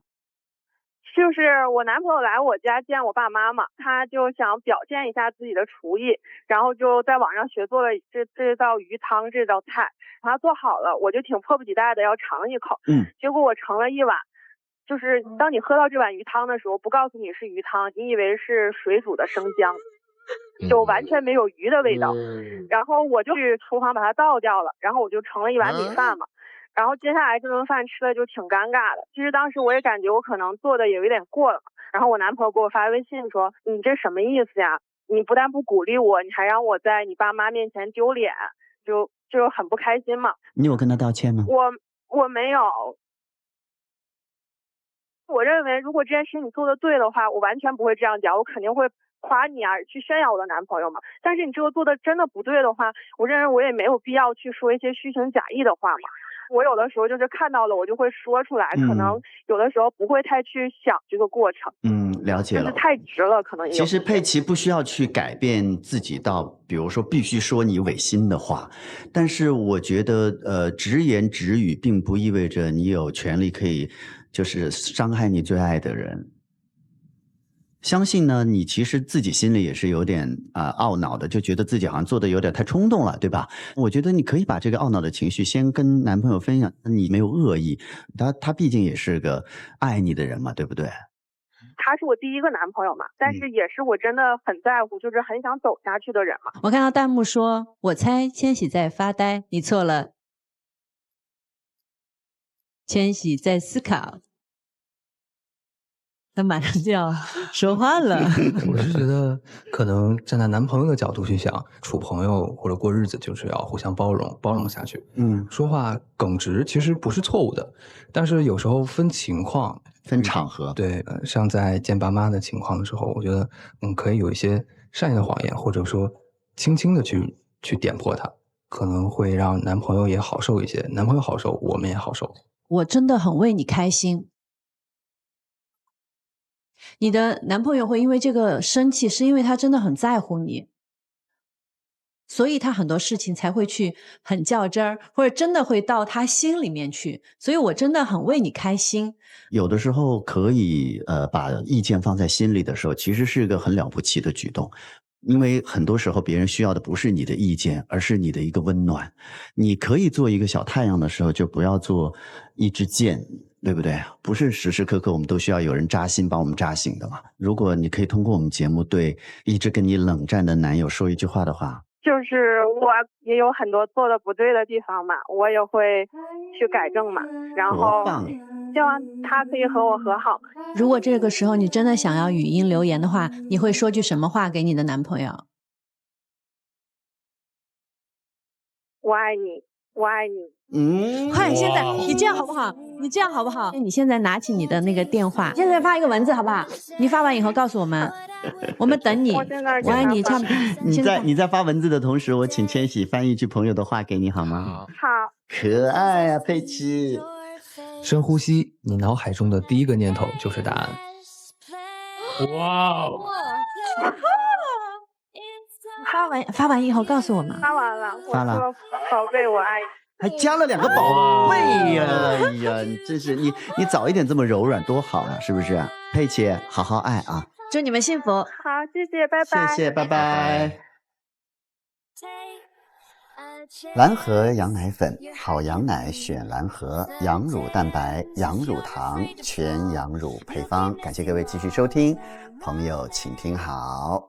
就是我男朋友来我家见我爸妈嘛，他就想表现一下自己的厨艺，然后就在网上学做了这道鱼汤这道菜，他做好了，我就挺迫不及待的要尝一口。结果我盛了一碗，就是当你喝到这碗鱼汤的时候，不告诉你是鱼汤，你以为是水煮的生姜，就完全没有鱼的味道。然后我就去厨房把它倒掉了，然后我就盛了一碗米饭嘛。然后接下来这顿饭吃的就挺尴尬的。其实当时我也感觉我可能做的也有点过了。然后我男朋友给我发微信说：“你这什么意思呀？你不但不鼓励我，你还让我在你爸妈面前丢脸，就很不开心嘛。”你有跟他道歉吗？我没有。我认为如果这件事你做的对的话，我完全不会这样讲，我肯定会夸你啊，去炫耀我的男朋友嘛。但是你这个做的真的不对的话，我认为我也没有必要去说一些虚情假意的话嘛。我有的时候就是看到了我就会说出来，可能有的时候不会太去想这个过程。了解了。就是太直了，可能也。其实佩奇不需要去改变自己到，比如说必须说你违心的话，但是我觉得直言直语并不意味着你有权利可以就是伤害你最爱的人。相信呢，你其实自己心里也是有点懊恼的，就觉得自己好像做的有点太冲动了，对吧？我觉得你可以把这个懊恼的情绪先跟男朋友分享，你没有恶意，他毕竟也是个爱你的人嘛，对不对？他是我第一个男朋友嘛，但是也是我真的很在乎，就是很想走下去的人嘛。我看到弹幕说，我猜千玺在发呆，你错了，千玺在思考。他马上就要说话了。我是觉得，可能站在男朋友的角度去想，处朋友或者过日子，就是要互相包容下去。说话耿直其实不是错误的，但是有时候分情况、分场合。对，像在见爸妈的情况的时候，我觉得可以有一些善意的谎言，或者说轻轻的去点破它，可能会让男朋友也好受一些。男朋友好受，我们也好受。我真的很为你开心。你的男朋友会因为这个生气，是因为他真的很在乎你，所以他很多事情才会去很较真儿，或者真的会到他心里面去。所以我真的很为你开心。有的时候可以把意见放在心里的时候，其实是一个很了不起的举动。因为很多时候别人需要的不是你的意见，而是你的一个温暖。你可以做一个小太阳的时候，就不要做一支箭，对不对？不是时时刻刻我们都需要有人扎心把我们扎醒的嘛。如果你可以通过我们节目对一直跟你冷战的男友说一句话的话，就是我也有很多做的不对的地方嘛，我也会去改正嘛，然后希望他可以和我和好。如果这个时候你真的想要语音留言的话，你会说句什么话给你的男朋友？我爱你，我爱你。快，现在你这样好不好？你这样好不好？你现在拿起你的那个电话，现在发一个文字好不好？你发完以后告诉我们，我们等你。我爱你，你在发文字的同时，我请千玺翻译一句朋友的话给你好吗？好。可爱啊，佩奇。深呼吸，你脑海中的第一个念头就是答案。哇哦！发完以后告诉我们。发完了，发了。宝贝，我爱你。还加了2个宝贝呀！哎呀，你真是你早一点这么柔软多好啊，是不是？佩奇，好好爱啊！祝你们幸福。好，谢谢，拜拜。谢谢，拜拜。蓝河羊奶粉，好羊奶选蓝河，羊乳蛋白、羊乳糖，全羊乳配方。感谢各位继续收听，朋友请听好。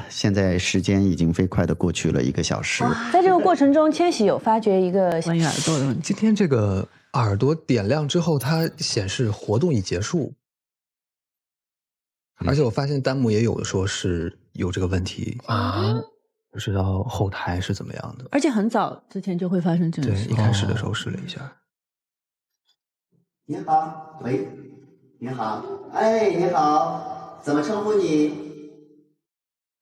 现在时间已经飞快的过去了1个小时。在这个过程中，千玺有发觉一个关于耳朵的问题。今天这个耳朵点亮之后，它显示活动已结束，而且我发现弹幕也有的说是有这个问题啊，不知道后台是怎么样的。而且很早之前就会发生这种事。对，一开始的时候试了一下。你好，喂，你好，哎，你好，怎么称呼你？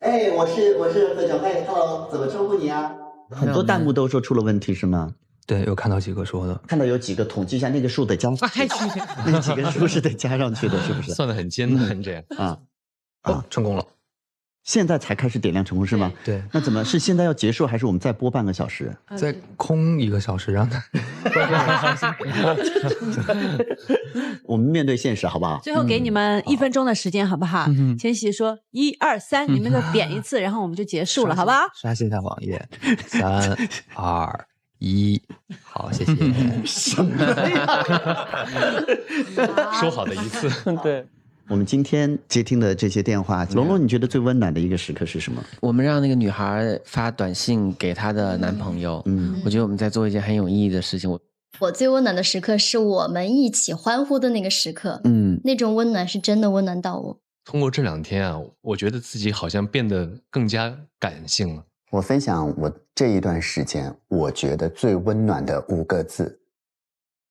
哎，我是何炅，哎 ，hello， 怎么称呼你啊？很多弹幕都说出了问题是吗？对，有看到几个说的，看到有几个统计一下那个数得加上去，那几个数是得加上去的，是不是？算得很艰难，这样啊，成功了。现在才开始点亮成功是吗？对。那怎么是现在要结束，还是我们再播半个小时？再空1个小时，让他。我们面对现实，好不好？最后给你们1分钟的时间，好不好？千玺说1、2、3，你们就点一次，然后我们就结束了，好不好？刷新一下网页，3、2、1，好，谢谢。什么呀？说好的一次，对。我们今天接听的这些电话，龙龙，你觉得最温暖的一个时刻是什么？我们让那个女孩发短信给她的男朋友。我觉得我们在做一件很有意义的事情。我最温暖的时刻是我们一起欢呼的那个时刻。那种温暖是真的温暖到我。通过这2天啊，我觉得自己好像变得更加感性了。我分享我这一段时间，我觉得最温暖的5个字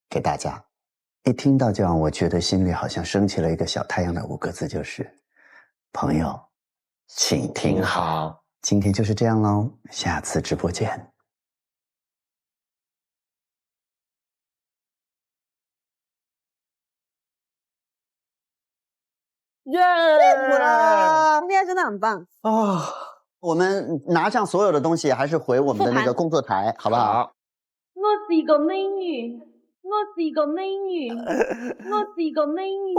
给大家。一听到就让我觉得心里好像升起了一个小太阳的5个字，就是朋友，请听好。今天就是这样喽，下次直播见。耶！今天真的很棒啊！我们拿上所有的东西，还是回我们的那个工作台，好不好？我是个美女。我是个美女，我是个美女。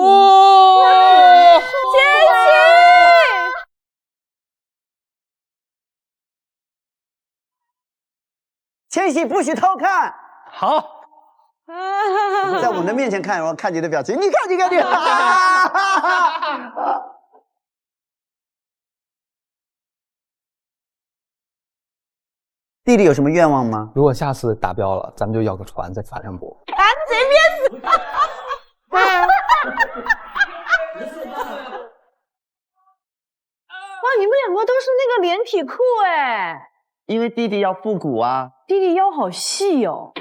千玺不许偷看。好。在我们的面前看，我看你的表情，你看，你看，你。弟弟有什么愿望吗？如果下次达标了，咱们就要个船在法上播。啊，随便死！哇，你们2个都是那个连体裤哎！因为弟弟要复古啊。弟弟腰好细哦。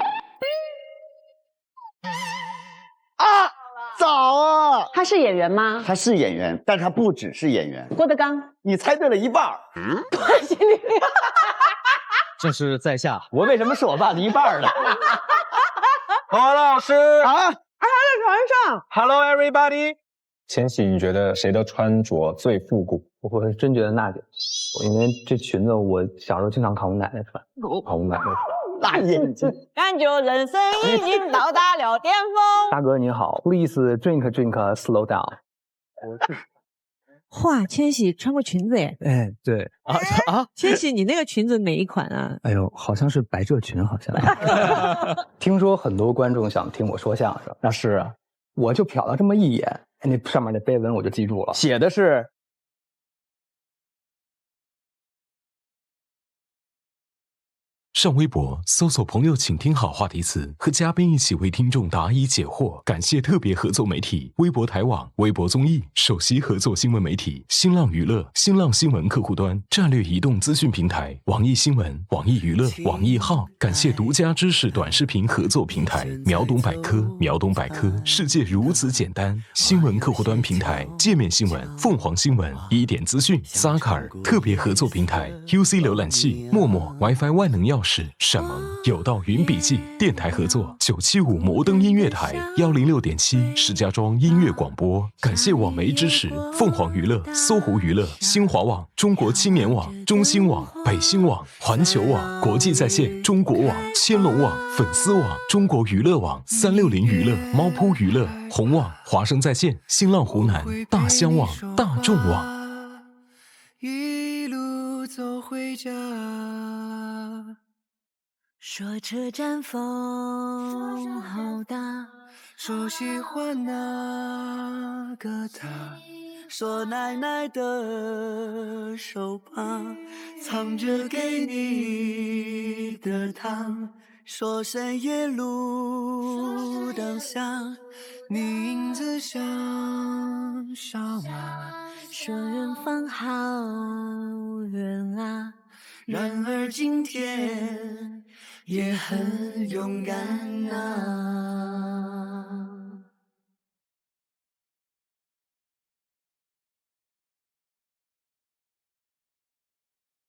啊，早啊！他是演员吗？他是演员，但是他不只是演员。郭德纲，你猜对了一半。这是在下，我为什么是我爸的一半呢？何老师啊，还在船上。Hello everybody。千玺，你觉得谁的穿着最复古？我真觉得娜姐，因为这裙子我小时候经常看我奶奶穿，看我奶奶穿。大眼睛，感觉人生已经到达了巅峰。大哥你好 ，Please drink slow down。哇，千玺穿过裙子耶！哎，对啊，千玺，你那个裙子哪一款啊？哎呦，好像是百褶裙，好像。听说很多观众想听我说相声，那是啊，我就瞟了这么一眼，那上面那碑文我就记住了，写的是。上微博搜索“朋友请听好”话题词，和嘉宾一起为听众答疑解惑。感谢特别合作媒体微博台网、微博综艺首席合作新闻媒体新浪娱乐、新浪新闻客户端战略移动资讯平台网易新闻、网易娱乐、网易号。感谢独家知识短视频合作平台秒懂百科。秒懂百科，世界如此简单。新闻客户端平台界面新闻、凤凰新闻、一点资讯、萨卡尔。特别合作平台 UC 浏览器、陌陌 WiFi 万能钥匙。闪萌有道云笔记电台合作975摩登音乐台106.7石家庄音乐广播。感谢网媒支持：凤凰娱乐、搜狐娱乐、新华网、中国青年网、中新网、北新网、环球网、国际在线、中国网、千龙网、粉丝网、中国娱乐网、360娱乐、猫扑娱乐、红网、华声在线、新浪湖南、大香网、大众网。一路走回家。说车站风好大，说喜欢那个他，说奶奶的手帕藏着给你的糖，说深夜路灯下你影子像小马，说远方好远啊，然而今天也很勇敢啊。